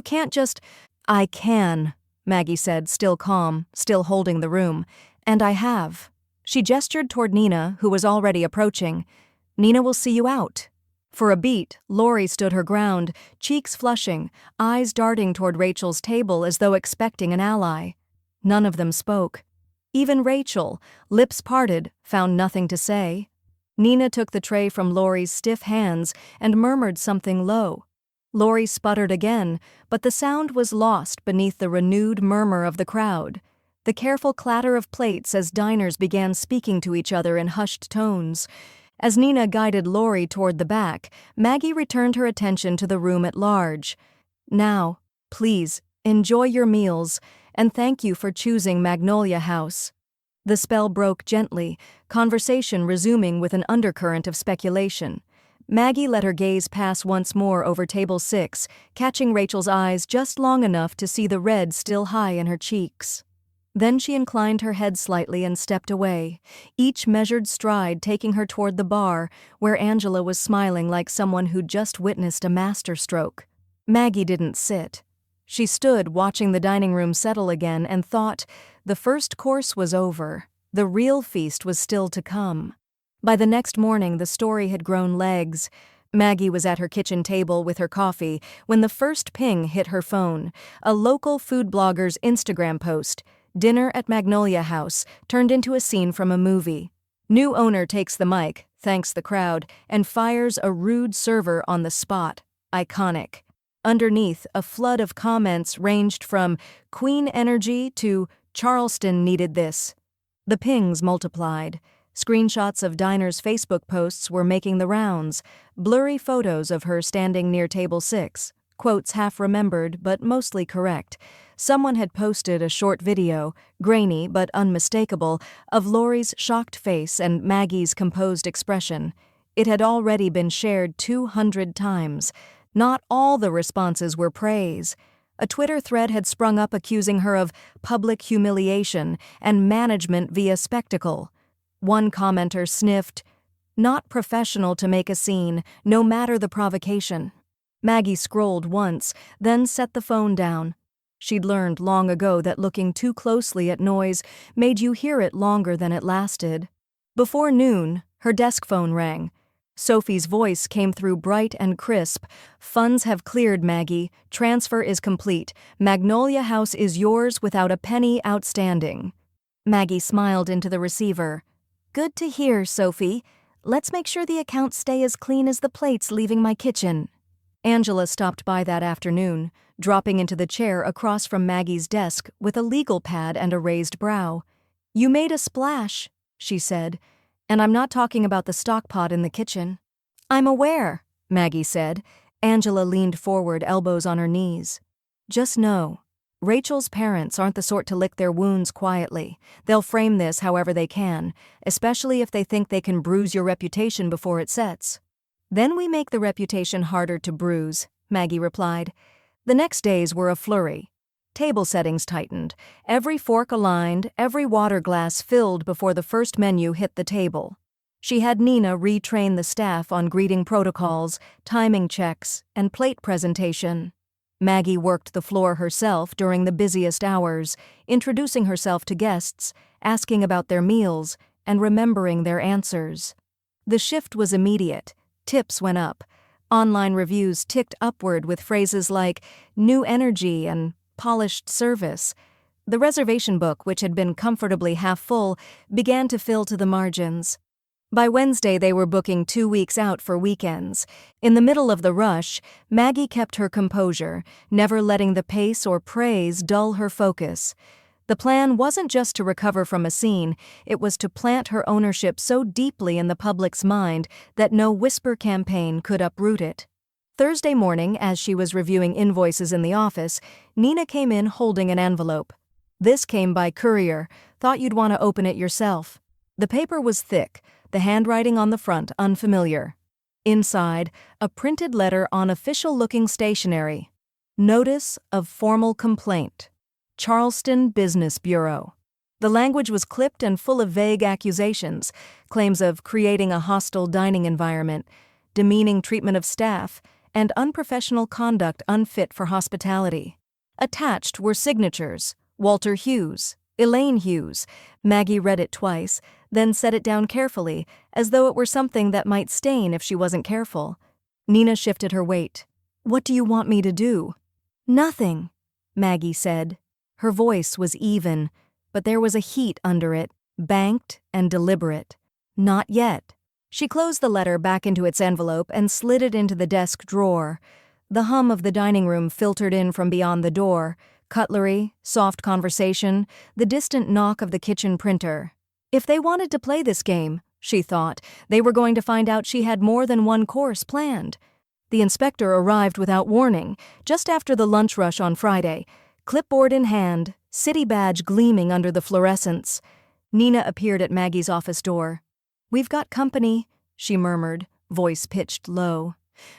can't just—" "I can," Maggie said, still calm, still holding the room. "And I have." She gestured toward Nina, who was already approaching. "Nina will see you out." For a beat, Lori stood her ground, cheeks flushing, eyes darting toward Rachel's table as though expecting an ally. None of them spoke. Even Rachel, lips parted, found nothing to say. Nina took the tray from Lori's stiff hands and murmured something low. Lori sputtered again, but the sound was lost beneath the renewed murmur of the crowd. The careful clatter of plates as diners began speaking to each other in hushed tones. As Nina guided Lori toward the back, Maggie returned her attention to the room at large. "Now, please, enjoy your meals, and thank you for choosing Magnolia House." The spell broke gently, conversation resuming with an undercurrent of speculation. Maggie let her gaze pass once more over table 6, catching Rachel's eyes just long enough to see the red still high in her cheeks. Then she inclined her head slightly and stepped away, each measured stride taking her toward the bar, where Angela was smiling like someone who'd just witnessed a masterstroke. Maggie didn't sit. She stood watching the dining room settle again and thought, the first course was over. The real feast was still to come. By the next morning, the story had grown legs. Maggie was at her kitchen table with her coffee when the first ping hit her phone, a local food blogger's Instagram post. "Dinner at Magnolia House turned into a scene from a movie. New owner takes the mic, thanks the crowd, and fires a rude server on the spot. Iconic." Underneath, a flood of comments ranged from "Queen energy" to "Charleston needed this." The pings multiplied. Screenshots of diners' Facebook posts were making the rounds, blurry photos of her standing near table 6, quotes half remembered but mostly correct. Someone had posted a short video, grainy but unmistakable, of Lori's shocked face and Maggie's composed expression. It had already been shared 200 times. Not all the responses were praise. A Twitter thread had sprung up accusing her of public humiliation and management via spectacle. One commenter sniffed, "Not professional to make a scene, no matter the provocation." Maggie scrolled once, then set the phone down. She'd learned long ago that looking too closely at noise made you hear it longer than it lasted. Before noon, her desk phone rang. Sophie's voice came through bright and crisp. "Funds have cleared, Maggie. Transfer is complete. Magnolia House is yours without a penny outstanding." Maggie smiled into the receiver. "Good to hear, Sophie. Let's make sure the accounts stay as clean as the plates leaving my kitchen. Angela stopped by that afternoon, dropping into the chair across from Maggie's desk with a legal pad and a raised brow. "You made a splash," she said, "and I'm not talking about the stock pot in the kitchen." "I'm aware," Maggie said. Angela leaned forward, elbows on her knees. "Just know, Rachel's parents aren't the sort to lick their wounds quietly. They'll frame this however they can, especially if they think they can bruise your reputation before it sets." "Then we make the reputation harder to bruise," Maggie replied. The next days were a flurry. Table settings tightened, every fork aligned, every water glass filled before the first menu hit the table. She had Nina retrain the staff on greeting protocols, timing checks, and plate presentation. Maggie worked the floor herself during the busiest hours, introducing herself to guests, asking about their meals, and remembering their answers. The shift was immediate. Tips went up. Online reviews ticked upward with phrases like "new energy" and "polished service." The reservation book, which had been comfortably half full, began to fill to the margins. By Wednesday, they were booking 2 weeks out for weekends. In the middle of the rush, Maggie kept her composure, never letting the pace or praise dull her focus. The plan wasn't just to recover from a scene, it was to plant her ownership so deeply in the public's mind that no whisper campaign could uproot it. Thursday morning, as she was reviewing invoices in the office, Nina came in holding an envelope. "This came by courier. Thought you'd want to open it yourself." The paper was thick, the handwriting on the front unfamiliar. Inside, a printed letter on official-looking stationery. "Notice of formal complaint. Charleston Business Bureau." The language was clipped and full of vague accusations, claims of creating a hostile dining environment, demeaning treatment of staff, and unprofessional conduct unfit for hospitality. Attached were signatures: Walter Hughes, Elaine Hughes. Maggie read it twice, then set it down carefully, as though it were something that might stain if she wasn't careful. Nina shifted her weight. "What do you want me to do?" "Nothing," Maggie said. Her voice was even, but there was a heat under it, banked and deliberate. "Not yet." She closed the letter back into its envelope and slid it into the desk drawer. The hum of the dining room filtered in from beyond the door. Cutlery, soft conversation, the distant knock of the kitchen printer. If they wanted to play this game, she thought, they were going to find out she had more than one course planned. The inspector arrived without warning, just after the lunch rush on Friday, clipboard in hand, city badge gleaming under the fluorescence. Nina appeared at Maggie's office door. "We've got company," she murmured, voice pitched low.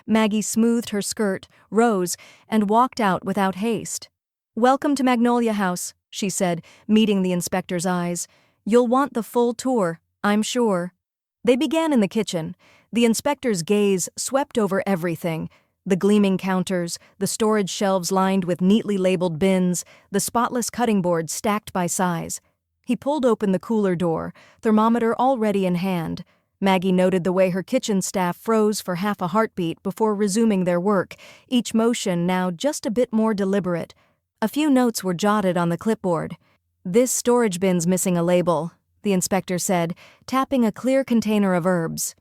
Maggie smoothed her skirt, rose, and walked out without haste. "Welcome to Magnolia House," she said, meeting the inspector's eyes. "You'll want the full tour, I'm sure." They began in the kitchen. The inspector's gaze swept over everything: the gleaming counters, the storage shelves lined with neatly labeled bins, the spotless cutting boards stacked by size. He pulled open the cooler door, thermometer already in hand. Maggie noted the way her kitchen staff froze for half a heartbeat before resuming their work, each motion now just a bit more deliberate. A few notes were jotted on the clipboard. "This storage bin's missing a label," the inspector said, tapping a clear container of herbs.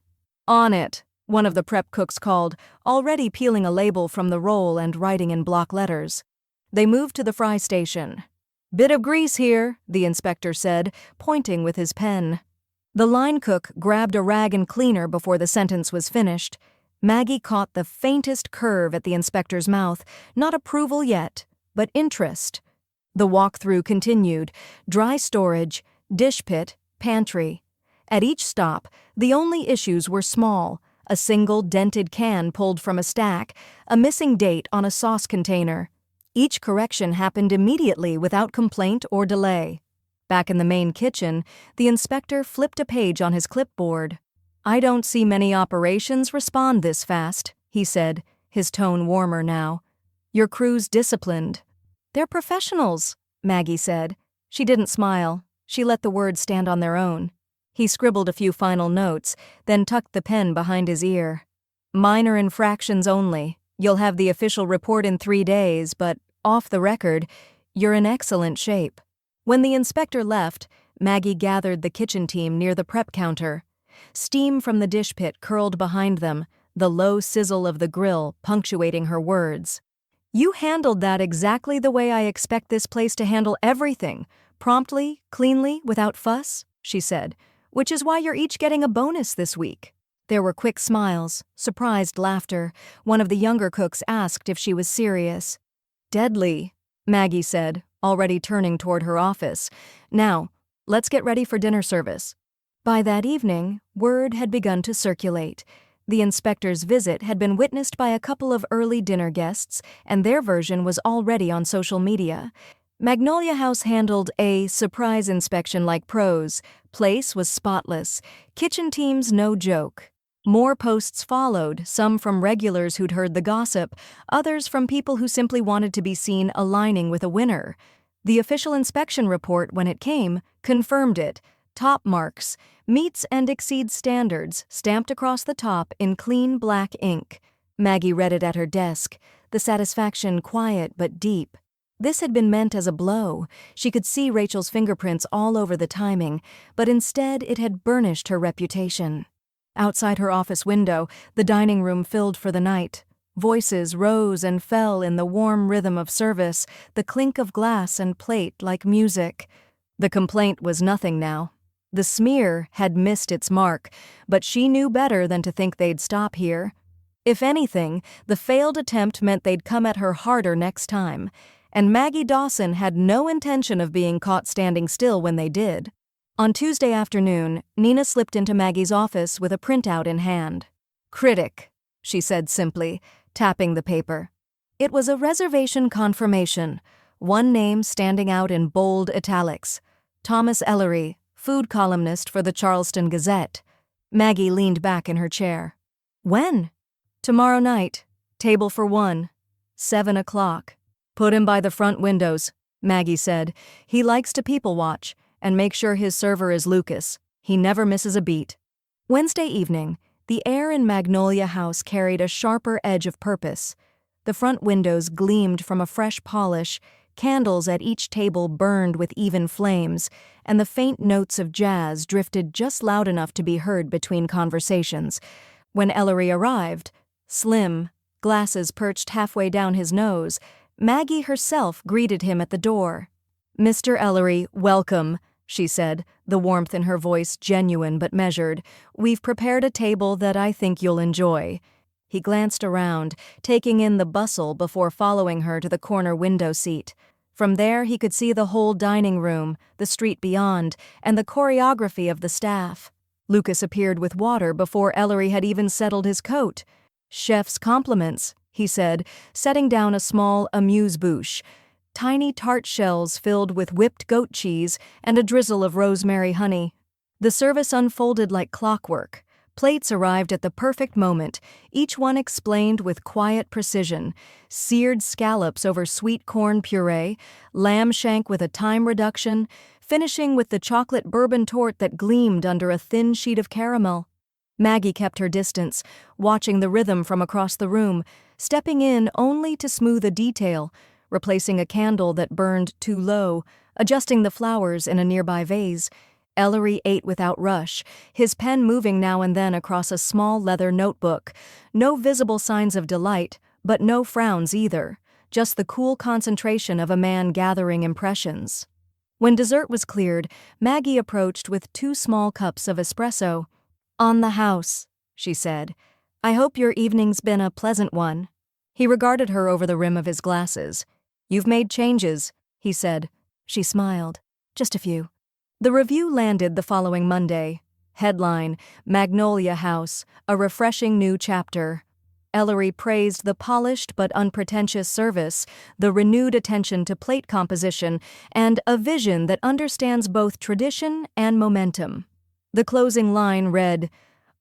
"On it," one of the prep cooks called, already peeling a label from the roll and writing in block letters. They moved to the fry station. "Bit of grease here," the inspector said, pointing with his pen. The line cook grabbed a rag and cleaner before the sentence was finished. Maggie caught the faintest curve at the inspector's mouth, not approval yet, but interest. The walkthrough continued: dry storage, dish pit, pantry. At each stop, the only issues were small: a single dented can pulled from a stack, a missing date on a sauce container. Each correction happened immediately without complaint or delay. Back in the main kitchen, the inspector flipped a page on his clipboard. "I don't see many operations respond this fast," he said, his tone warmer now. "Your crew's disciplined." "They're professionals," Maggie said. She didn't smile. She let the words stand on their own. He scribbled a few final notes, then tucked the pen behind his ear. "Minor infractions only. You'll have the official report in 3 days, but, off the record, you're in excellent shape." When the inspector left, Maggie gathered the kitchen team near the prep counter. Steam from the dish pit curled behind them, the low sizzle of the grill punctuating her words. "You handled that exactly the way I expect this place to handle everything, promptly, cleanly, without fuss," she said, "which is why you're each getting a bonus this week." There were quick smiles, surprised laughter. One of the younger cooks asked if she was serious. "Deadly," Maggie said, already turning toward her office. "Now, let's get ready for dinner service." By that evening, word had begun to circulate. The inspector's visit had been witnessed by a couple of early dinner guests, and their version was already on social media. Magnolia House handled a surprise inspection like pros. Place was spotless. Kitchen teams no joke. More posts followed, some from regulars who'd heard the gossip, others from people who simply wanted to be seen aligning with a winner. The official inspection report, when it came, confirmed it. Top marks, meets and exceeds standards, stamped across the top in clean black ink. Maggie read it at her desk, the satisfaction quiet but deep. This had been meant as a blow. She could see Rachel's fingerprints all over the timing, but instead it had burnished her reputation. Outside her office window, the dining room filled for the night. Voices rose and fell in the warm rhythm of service, the clink of glass and plate like music. The complaint was nothing now. The smear had missed its mark, but she knew better than to think they'd stop here. If anything, the failed attempt meant they'd come at her harder next time, and Maggie Dawson had no intention of being caught standing still when they did. On Tuesday afternoon, Nina slipped into Maggie's office with a printout in hand. "Critic," she said simply, tapping the paper. It was a reservation confirmation, one name standing out in bold italics: Thomas Ellery, food columnist for the Charleston Gazette. Maggie leaned back in her chair. "When?" "Tomorrow night. Table for 1. 7 o'clock. Put him by the front windows," Maggie said. "He likes to people watch, and make sure his server is Lucas. He never misses a beat." Wednesday evening, the air in Magnolia House carried a sharper edge of purpose. The front windows gleamed from a fresh polish, candles at each table burned with even flames, and the faint notes of jazz drifted just loud enough to be heard between conversations. When Ellery arrived, slim, glasses perched halfway down his nose, Maggie herself greeted him at the door. "Mr. Ellery, welcome," she said, the warmth in her voice genuine but measured. "We've prepared a table that I think you'll enjoy." He glanced around, taking in the bustle before following her to the corner window seat. From there he could see the whole dining room, the street beyond, and the choreography of the staff. Lucas appeared with water before Ellery had even settled his coat. "Chef's compliments," he said, setting down a small amuse-bouche. Tiny tart shells filled with whipped goat cheese and a drizzle of rosemary honey. The service unfolded like clockwork. Plates arrived at the perfect moment, each one explained with quiet precision: seared scallops over sweet corn puree, lamb shank with a time reduction, finishing with the chocolate bourbon torte that gleamed under a thin sheet of caramel. Maggie kept her distance, watching the rhythm from across the room, stepping in only to smooth a detail, replacing a candle that burned too low, adjusting the flowers in a nearby vase. Ellery ate without rush, his pen moving now and then across a small leather notebook. No visible signs of delight, but no frowns either, just the cool concentration of a man gathering impressions. When dessert was cleared, Maggie approached with 2 small cups of espresso. "On the house," she said. "I hope your evening's been a pleasant one." He regarded her over the rim of his glasses. "You've made changes," he said. She smiled. "Just a few." The review landed the following Monday. Headline: Magnolia House, a refreshing new chapter. Ellery praised the polished but unpretentious service, the renewed attention to plate composition, and a vision that understands both tradition and momentum. The closing line read,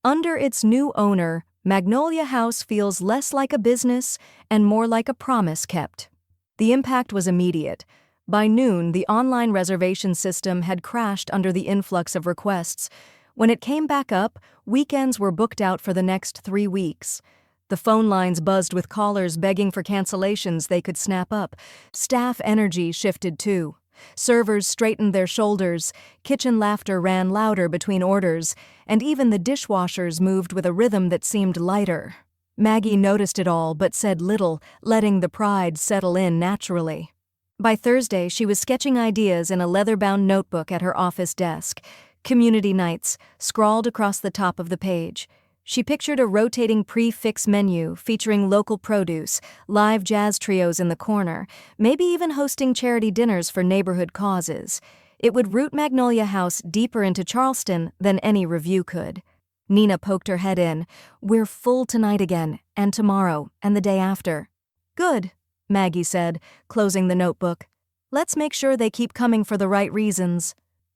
"Under its new owner, Magnolia House feels less like a business and more like a promise kept." The impact was immediate. By noon, the online reservation system had crashed under the influx of requests. When it came back up, weekends were booked out for the next 3 weeks. The phone lines buzzed with callers begging for cancellations they could snap up. Staff energy shifted too. Servers straightened their shoulders, kitchen laughter ran louder between orders, and even the dishwashers moved with a rhythm that seemed lighter. Maggie noticed it all but said little, letting the pride settle in naturally. By Thursday, she was sketching ideas in a leather-bound notebook at her office desk. Community nights, scrawled across the top of the page. She pictured a rotating prix-fixe menu featuring local produce, live jazz trios in the corner, maybe even hosting charity dinners for neighborhood causes. It would root Magnolia House deeper into Charleston than any review could. Nina poked her head in. "We're full tonight again, and tomorrow, and the day after." "Good," Maggie said, closing the notebook. "Let's make sure they keep coming for the right reasons."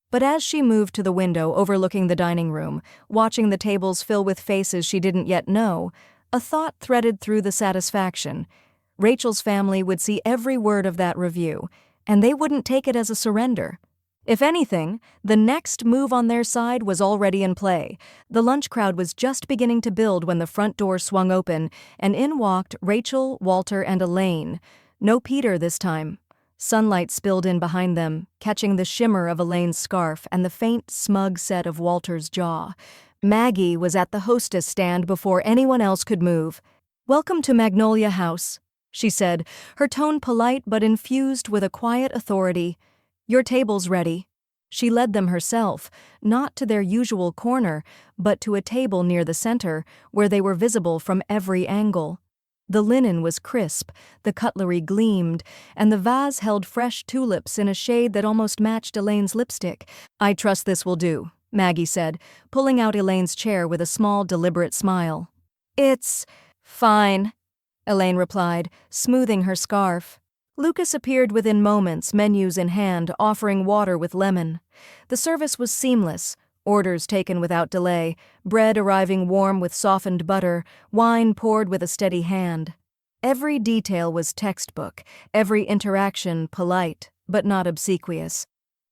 But as she moved to the window overlooking the dining room, watching the tables fill with faces she didn't yet know, a thought threaded through the satisfaction. Rachel's family would see every word of that review, and they wouldn't take it as a surrender. If anything, the next move on their side was already in play. The lunch crowd was just beginning to build when the front door swung open, and in walked Rachel, Walter, and Elaine. No Peter this time. Sunlight spilled in behind them, catching the shimmer of Elaine's scarf and the faint, smug set of Walter's jaw. Maggie was at the hostess stand before anyone else could move. "Welcome to Magnolia House," she said, her tone polite but infused with a quiet authority. "Your table's ready." She led them herself, not to their usual corner, but to a table near the center, where they were visible from every angle. The linen was crisp, the cutlery gleamed, and the vase held fresh tulips in a shade that almost matched Elaine's lipstick. "I trust this will do," Maggie said, pulling out Elaine's chair with a small, deliberate smile. "It's fine," Elaine replied, smoothing her scarf. Lucas appeared within moments, menus in hand, offering water with lemon. The service was seamless. Orders taken without delay, bread arriving warm with softened butter, wine poured with a steady hand. Every detail was textbook, every interaction polite, but not obsequious.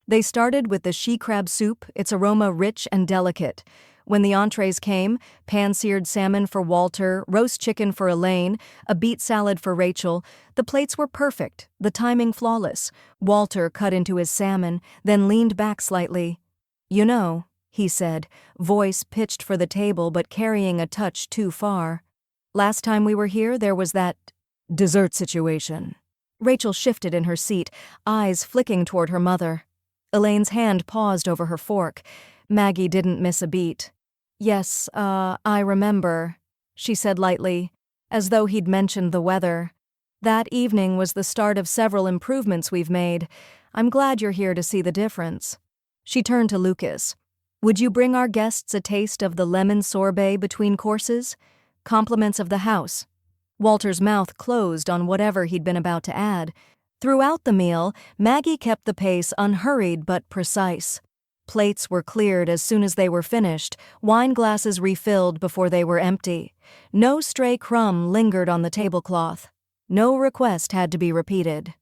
They started with the she-crab soup, its aroma rich and delicate. When the entrees came, pan-seared salmon for Walter, roast chicken for Elaine, a beet salad for Rachel, the plates were perfect, the timing flawless. Walter cut into his salmon, then leaned back slightly. "You know," he said, voice pitched for the table but carrying a touch too far. "Last time we were here, there was that dessert situation." Rachel shifted in her seat, eyes flicking toward her mother. Elaine's hand paused over her fork. Maggie didn't miss a beat. "Yes, I remember," she said lightly, as though he'd mentioned the weather. "That evening was the start of several improvements we've made. I'm glad you're here to see the difference." She turned to Lucas. "Would you bring our guests a taste of the lemon sorbet between courses? Compliments of the house." Walter's mouth closed on whatever he'd been about to add. Throughout the meal, Maggie kept the pace unhurried but precise. Plates were cleared as soon as they were finished, wine glasses refilled before they were empty. No stray crumb lingered on the tablecloth. No request had to be repeated.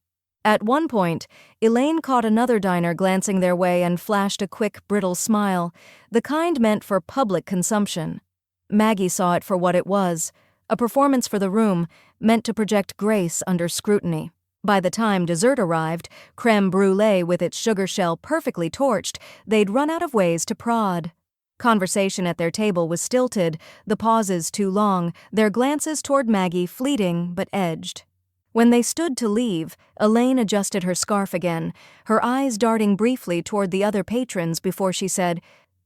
At one point, Elaine caught another diner glancing their way and flashed a quick, brittle smile, the kind meant for public consumption. Maggie saw it for what it was, a performance for the room, meant to project grace under scrutiny. By the time dessert arrived, creme brulee with its sugar shell perfectly torched, they'd run out of ways to prod. Conversation at their table was stilted, the pauses too long, their glances toward Maggie fleeting but edged. When they stood to leave, Elaine adjusted her scarf again, her eyes darting briefly toward the other patrons before she said,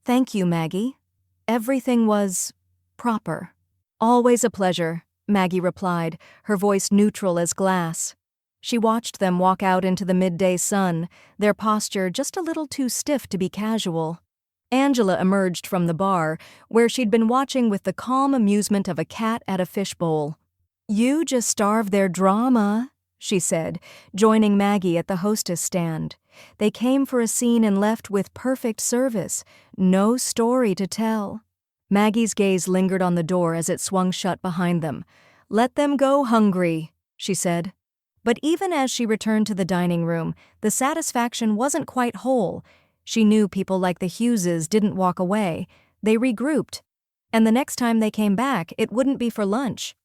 "Thank you, Maggie." Everything was proper. "Always a pleasure," Maggie replied, her voice neutral as glass. She watched them walk out into the midday sun, their posture just a little too stiff to be casual. Angela emerged from the bar, where she'd been watching with the calm amusement of a cat at a fishbowl. "You just starved their drama," she said, joining Maggie at the hostess stand. "They came for a scene and left with perfect service. No story to tell." Maggie's gaze lingered on the door as it swung shut behind them. "Let them go hungry," she said. But even as she returned to the dining room, the satisfaction wasn't quite whole. She knew people like the Hugheses didn't walk away. They regrouped. And the next time they came back, it wouldn't be for lunch.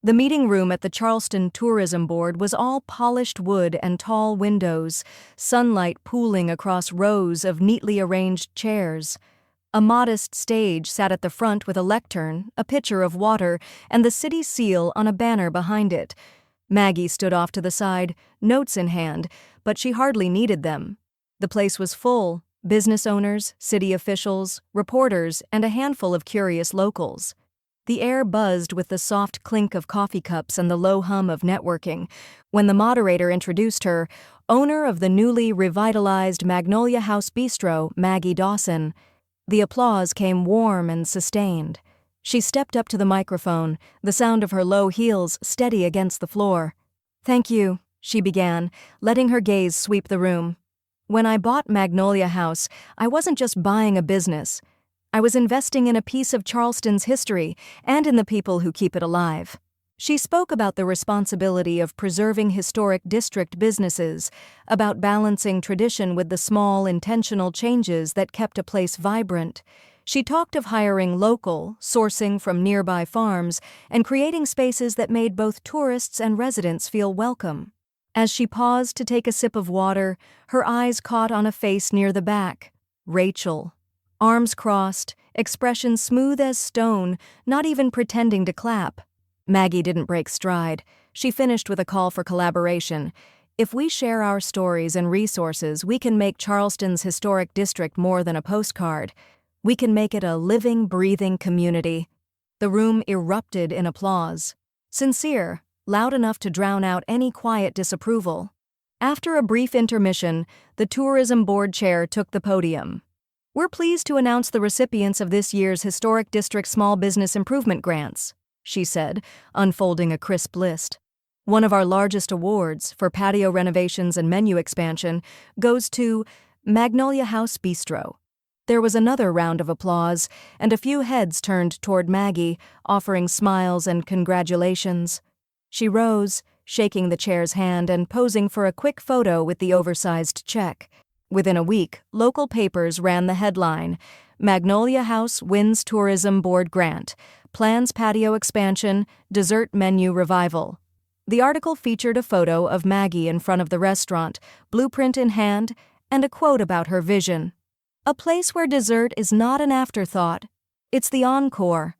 The meeting room at the Charleston Tourism Board was all polished wood and tall windows, sunlight pooling across rows of neatly arranged chairs. A modest stage sat at the front with a lectern, a pitcher of water, and the city seal on a banner behind it. Maggie stood off to the side, notes in hand, but she hardly needed them. The place was full: business owners, city officials, reporters, and a handful of curious locals. The air buzzed with the soft clink of coffee cups and the low hum of networking when the moderator introduced her, owner of the newly revitalized Magnolia House Bistro, Maggie Dawson. The applause came warm and sustained. She stepped up to the microphone, the sound of her low heels steady against the floor. "Thank you," she began, letting her gaze sweep the room. "When I bought Magnolia House, I wasn't just buying a business. I was investing in a piece of Charleston's history and in the people who keep it alive." She spoke about the responsibility of preserving historic district businesses, about balancing tradition with the small, intentional changes that kept a place vibrant. She talked of hiring local, sourcing from nearby farms, and creating spaces that made both tourists and residents feel welcome. As she paused to take a sip of water, her eyes caught on a face near the back: Rachel. Arms crossed, expression smooth as stone, not even pretending to clap. Maggie didn't break stride. She finished with a call for collaboration. "If we share our stories and resources, we can make Charleston's historic district more than a postcard. We can make it a living, breathing community." The room erupted in applause. Sincere, loud enough to drown out any quiet disapproval. After a brief intermission, the tourism board chair took the podium. "We're pleased to announce the recipients of this year's Historic District Small Business Improvement Grants," she said, unfolding a crisp list. "One of our largest awards, for patio renovations and menu expansion, goes to Magnolia House Bistro." There was another round of applause, and a few heads turned toward Maggie, offering smiles and congratulations. She rose, shaking the chair's hand and posing for a quick photo with the oversized check. Within a week, local papers ran the headline: "Magnolia House wins Tourism Board Grant. Plans patio expansion, dessert menu revival." The article featured a photo of Maggie in front of the restaurant, blueprint in hand, and a quote about her vision: "A place where dessert is not an afterthought. It's the encore."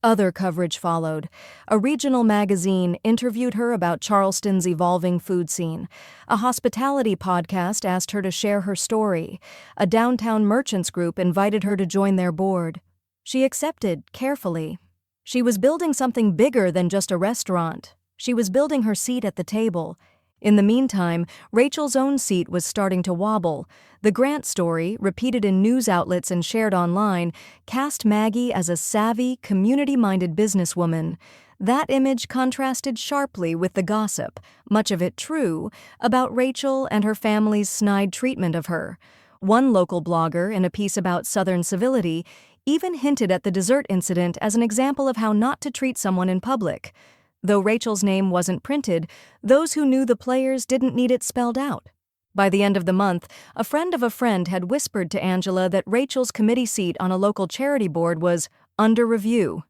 Other coverage followed. A regional magazine interviewed her about Charleston's evolving food scene. A hospitality podcast asked her to share her story. A downtown merchants group invited her to join their board. She accepted, carefully. She was building something bigger than just a restaurant. She was building her seat at the table. In the meantime, Rachel's own seat was starting to wobble. The Grant story, repeated in news outlets and shared online, cast Maggie as a savvy, community-minded businesswoman. That image contrasted sharply with the gossip, much of it true, about Rachel and her family's snide treatment of her. One local blogger, in a piece about Southern civility, even hinted at the dessert incident as an example of how not to treat someone in public. Though Rachel's name wasn't printed, those who knew the players didn't need it spelled out. By the end of the month, a friend of a friend had whispered to Angela that Rachel's committee seat on a local charity board was under review.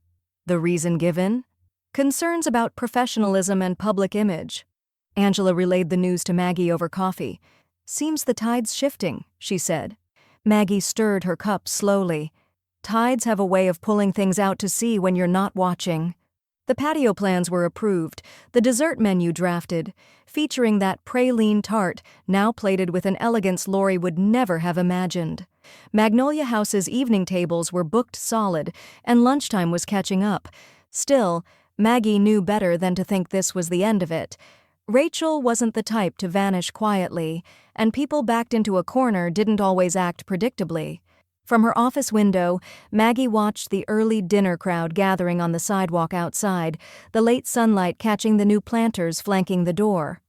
The reason given? Concerns about professionalism and public image. Angela relayed the news to Maggie over coffee. "Seems the tide's shifting," she said. Maggie stirred her cup slowly. Tides have a way of pulling things out to sea when you're not watching. The patio plans were approved, the dessert menu drafted, featuring that praline tart, now plated with an elegance Lori would never have imagined. Magnolia House's evening tables were booked solid, and lunchtime was catching up. Still, Maggie knew better than to think this was the end of it. Rachel wasn't the type to vanish quietly, and people backed into a corner didn't always act predictably. From her office window, Maggie watched the early dinner crowd gathering on the sidewalk outside, the late sunlight catching the new planters flanking the door.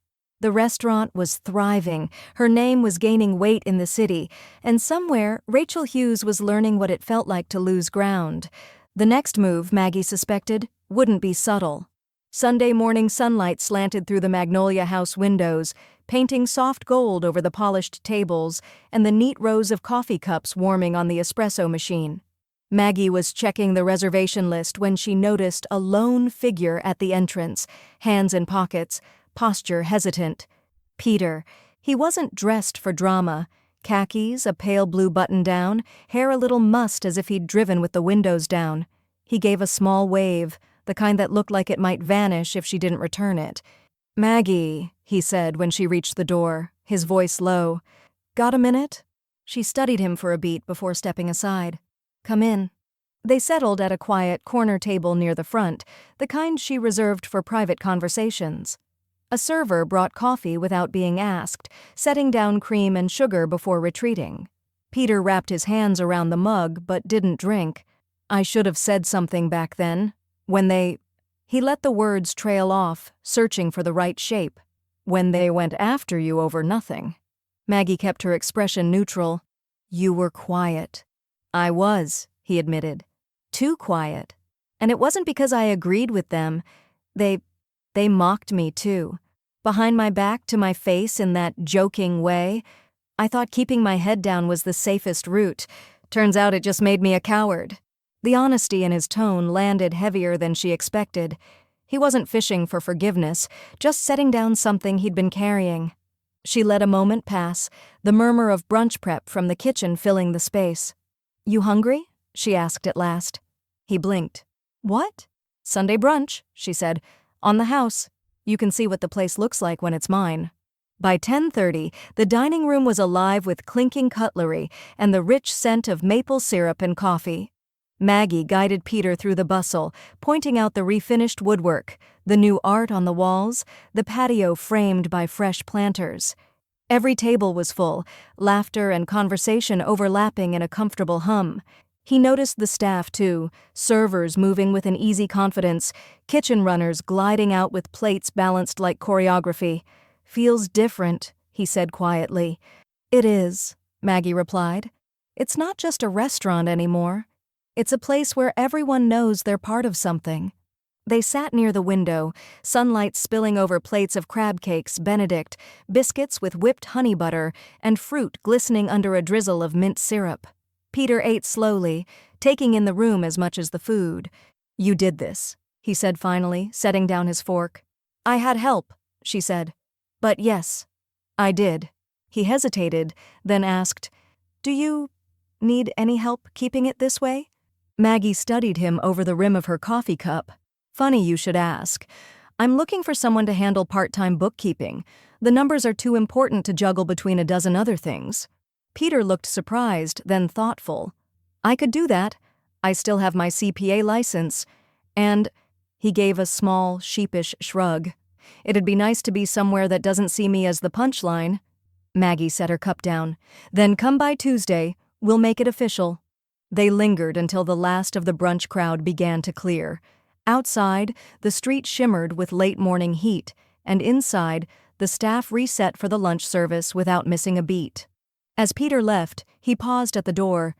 The restaurant was thriving, her name was gaining weight in the city, and somewhere Rachel Hughes was learning what it felt like to lose ground. The next move, Maggie suspected, wouldn't be subtle. Sunday morning sunlight slanted through the Magnolia House windows, painting soft gold over the polished tables and the neat rows of coffee cups warming on the espresso machine. Maggie was checking the reservation list when she noticed a lone figure at the entrance, hands in pockets, posture hesitant. Peter. He wasn't dressed for drama. Khakis, a pale blue button-down, hair a little mussed as if he'd driven with the windows down. He gave a small wave, the kind that looked like it might vanish if she didn't return it. "Maggie," he said when she reached the door, his voice low. "Got a minute?" She studied him for a beat before stepping aside. "Come in." They settled at a quiet corner table near the front, the kind she reserved for private conversations. A server brought coffee without being asked, setting down cream and sugar before retreating. Peter wrapped his hands around the mug but didn't drink. "I should have said something back then. When they—" He let the words trail off, searching for the right shape. "When they went after you over nothing." Maggie kept her expression neutral. "You were quiet." "I was," he admitted. "Too quiet. And it wasn't because I agreed with them. They mocked me too. Behind my back to my face in that joking way. I thought keeping my head down was the safest route. Turns out it just made me a coward." The honesty in his tone landed heavier than she expected. He wasn't fishing for forgiveness, just setting down something he'd been carrying. She let a moment pass, the murmur of brunch prep from the kitchen filling the space. "You hungry?" she asked at last. He blinked. "What?" "Sunday brunch," she said. "On the house. You can see what the place looks like when it's mine." By 10:30, the dining room was alive with clinking cutlery and the rich scent of maple syrup and coffee. Maggie guided Peter through the bustle, pointing out the refinished woodwork, the new art on the walls, the patio framed by fresh planters. Every table was full, laughter and conversation overlapping in a comfortable hum. He noticed the staff, too, servers moving with an easy confidence, kitchen runners gliding out with plates balanced like choreography. "Feels different," he said quietly. "It is," Maggie replied. "It's not just a restaurant anymore. It's a place where everyone knows they're part of something." They sat near the window, sunlight spilling over plates of crab cakes, Benedict, biscuits with whipped honey butter, and fruit glistening under a drizzle of mint syrup. Peter ate slowly, taking in the room as much as the food. "You did this," he said finally, setting down his fork. "I had help," she said. "But yes, I did." He hesitated, then asked, "Do you need any help keeping it this way?" Maggie studied him over the rim of her coffee cup. "Funny you should ask. I'm looking for someone to handle part-time bookkeeping. The numbers are too important to juggle between a dozen other things." Peter looked surprised, then thoughtful. "I could do that. I still have my CPA license. And—" he gave a small, sheepish shrug. "It'd be nice to be somewhere that doesn't see me as the punchline." Maggie set her cup down. "Then come by Tuesday. We'll make it official." They lingered until the last of the brunch crowd began to clear. Outside, the street shimmered with late-morning heat, and inside, the staff reset for the lunch service without missing a beat. As Peter left, he paused at the door.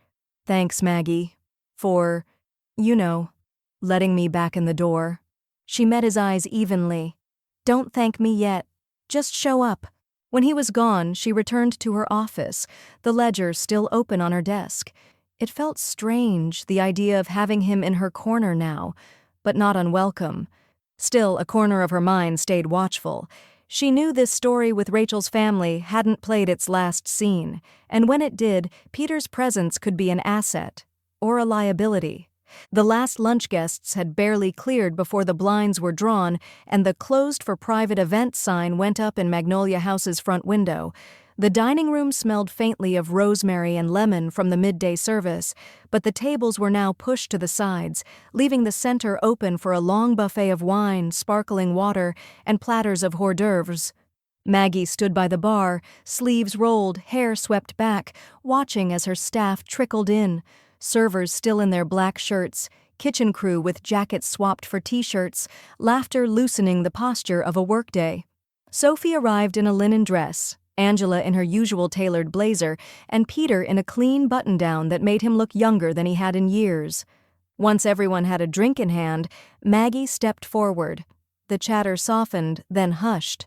"Thanks, Maggie, for, letting me back in the door." She met his eyes evenly. "Don't thank me yet. Just show up." When he was gone, she returned to her office, the ledger still open on her desk. It felt strange, the idea of having him in her corner now, but not unwelcome. Still, a corner of her mind stayed watchful. She knew this story with Rachel's family hadn't played its last scene, and when it did, Peter's presence could be an asset or a liability. The last lunch guests had barely cleared before the blinds were drawn and the "Closed for private event" sign went up in Magnolia House's front window. The dining room smelled faintly of rosemary and lemon from the midday service, but the tables were now pushed to the sides, leaving the center open for a long buffet of wine, sparkling water, and platters of hors d'oeuvres. Maggie stood by the bar, sleeves rolled, hair swept back, watching as her staff trickled in. Servers still in their black shirts, kitchen crew with jackets swapped for t-shirts, laughter loosening the posture of a workday. Sophie arrived in a linen dress, Angela in her usual tailored blazer, and Peter in a clean button-down that made him look younger than he had in years. Once everyone had a drink in hand, Maggie stepped forward. The chatter softened, then hushed.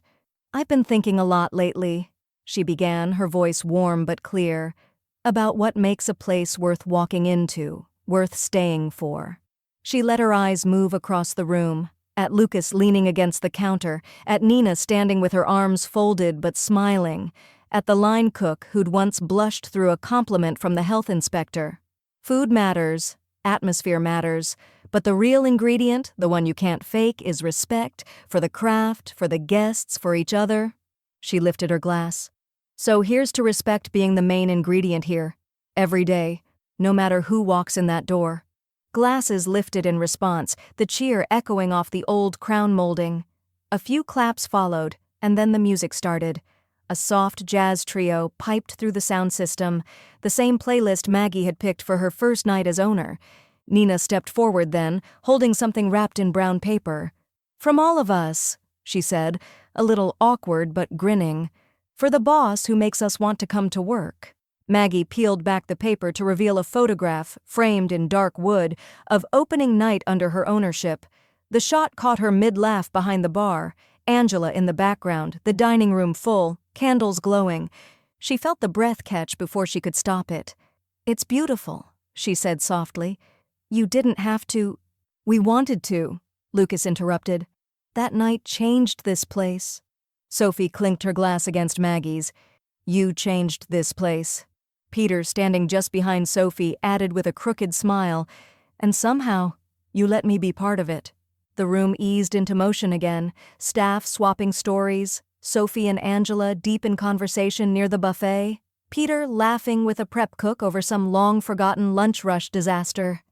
"I've been thinking a lot lately," she began, her voice warm but clear, "about what makes a place worth walking into. worth staying for. She let her eyes move across the room, at Lucas leaning against the counter, at Nina standing with her arms folded but smiling, at the line cook who'd once blushed through a compliment from the health inspector. Food matters, atmosphere matters, but the real ingredient, the one you can't fake, is respect for the craft, for the guests, for each other. She lifted her glass. So here's to respect being the main ingredient here, every day, no matter who walks in that door. Glasses lifted in response, the cheer echoing off the old crown molding. A few claps followed, and then the music started. A soft jazz trio piped through the sound system, the same playlist Maggie had picked for her first night as owner. Nina stepped forward then, holding something wrapped in brown paper. "From all of us," she said, a little awkward but grinning. "For the boss who makes us want to come to work." Maggie peeled back the paper to reveal a photograph, framed in dark wood, of opening night under her ownership. The shot caught her mid-laugh behind the bar, Angela in the background, the dining room full, candles glowing. She felt the breath catch before she could stop it. "It's beautiful," she said softly. "You didn't have to—" "We wanted to," Lucas interrupted. "That night changed this place." Sophie clinked her glass against Maggie's. "You changed this place." Peter, standing just behind Sophie, added with a crooked smile, "And somehow, you let me be part of it." The room eased into motion again, staff swapping stories, Sophie and Angela deep in conversation near the buffet, Peter laughing with a prep cook over some long-forgotten lunch rush disaster.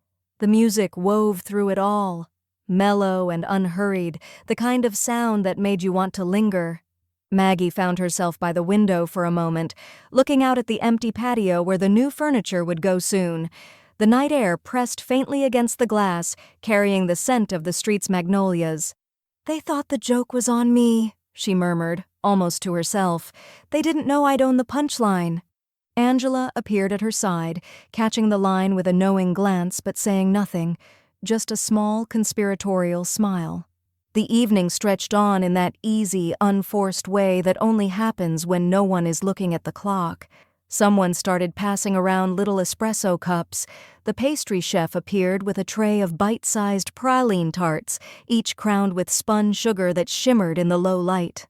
The music wove through it all, mellow and unhurried, the kind of sound that made you want to linger. Maggie found herself by the window for a moment, looking out at the empty patio where the new furniture would go soon. The night air pressed faintly against the glass, carrying the scent of the street's magnolias. "They thought the joke was on me," she murmured, almost to herself. "They didn't know I'd own the punchline." Angela appeared at her side, catching the line with a knowing glance but saying nothing, just a small conspiratorial smile. The evening stretched on in that easy, unforced way that only happens when no one is looking at the clock. Someone started passing around little espresso cups. The pastry chef appeared with a tray of bite-sized praline tarts, each crowned with spun sugar that shimmered in the low light.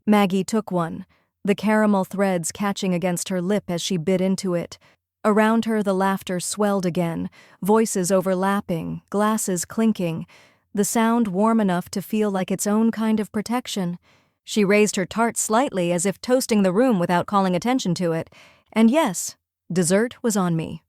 Maggie took one, the caramel threads catching against her lip as she bit into it. Around her the laughter swelled again, voices overlapping, glasses clinking, the sound warm enough to feel like its own kind of protection. She raised her tart slightly as if toasting the room without calling attention to it. And yes, dessert was on me.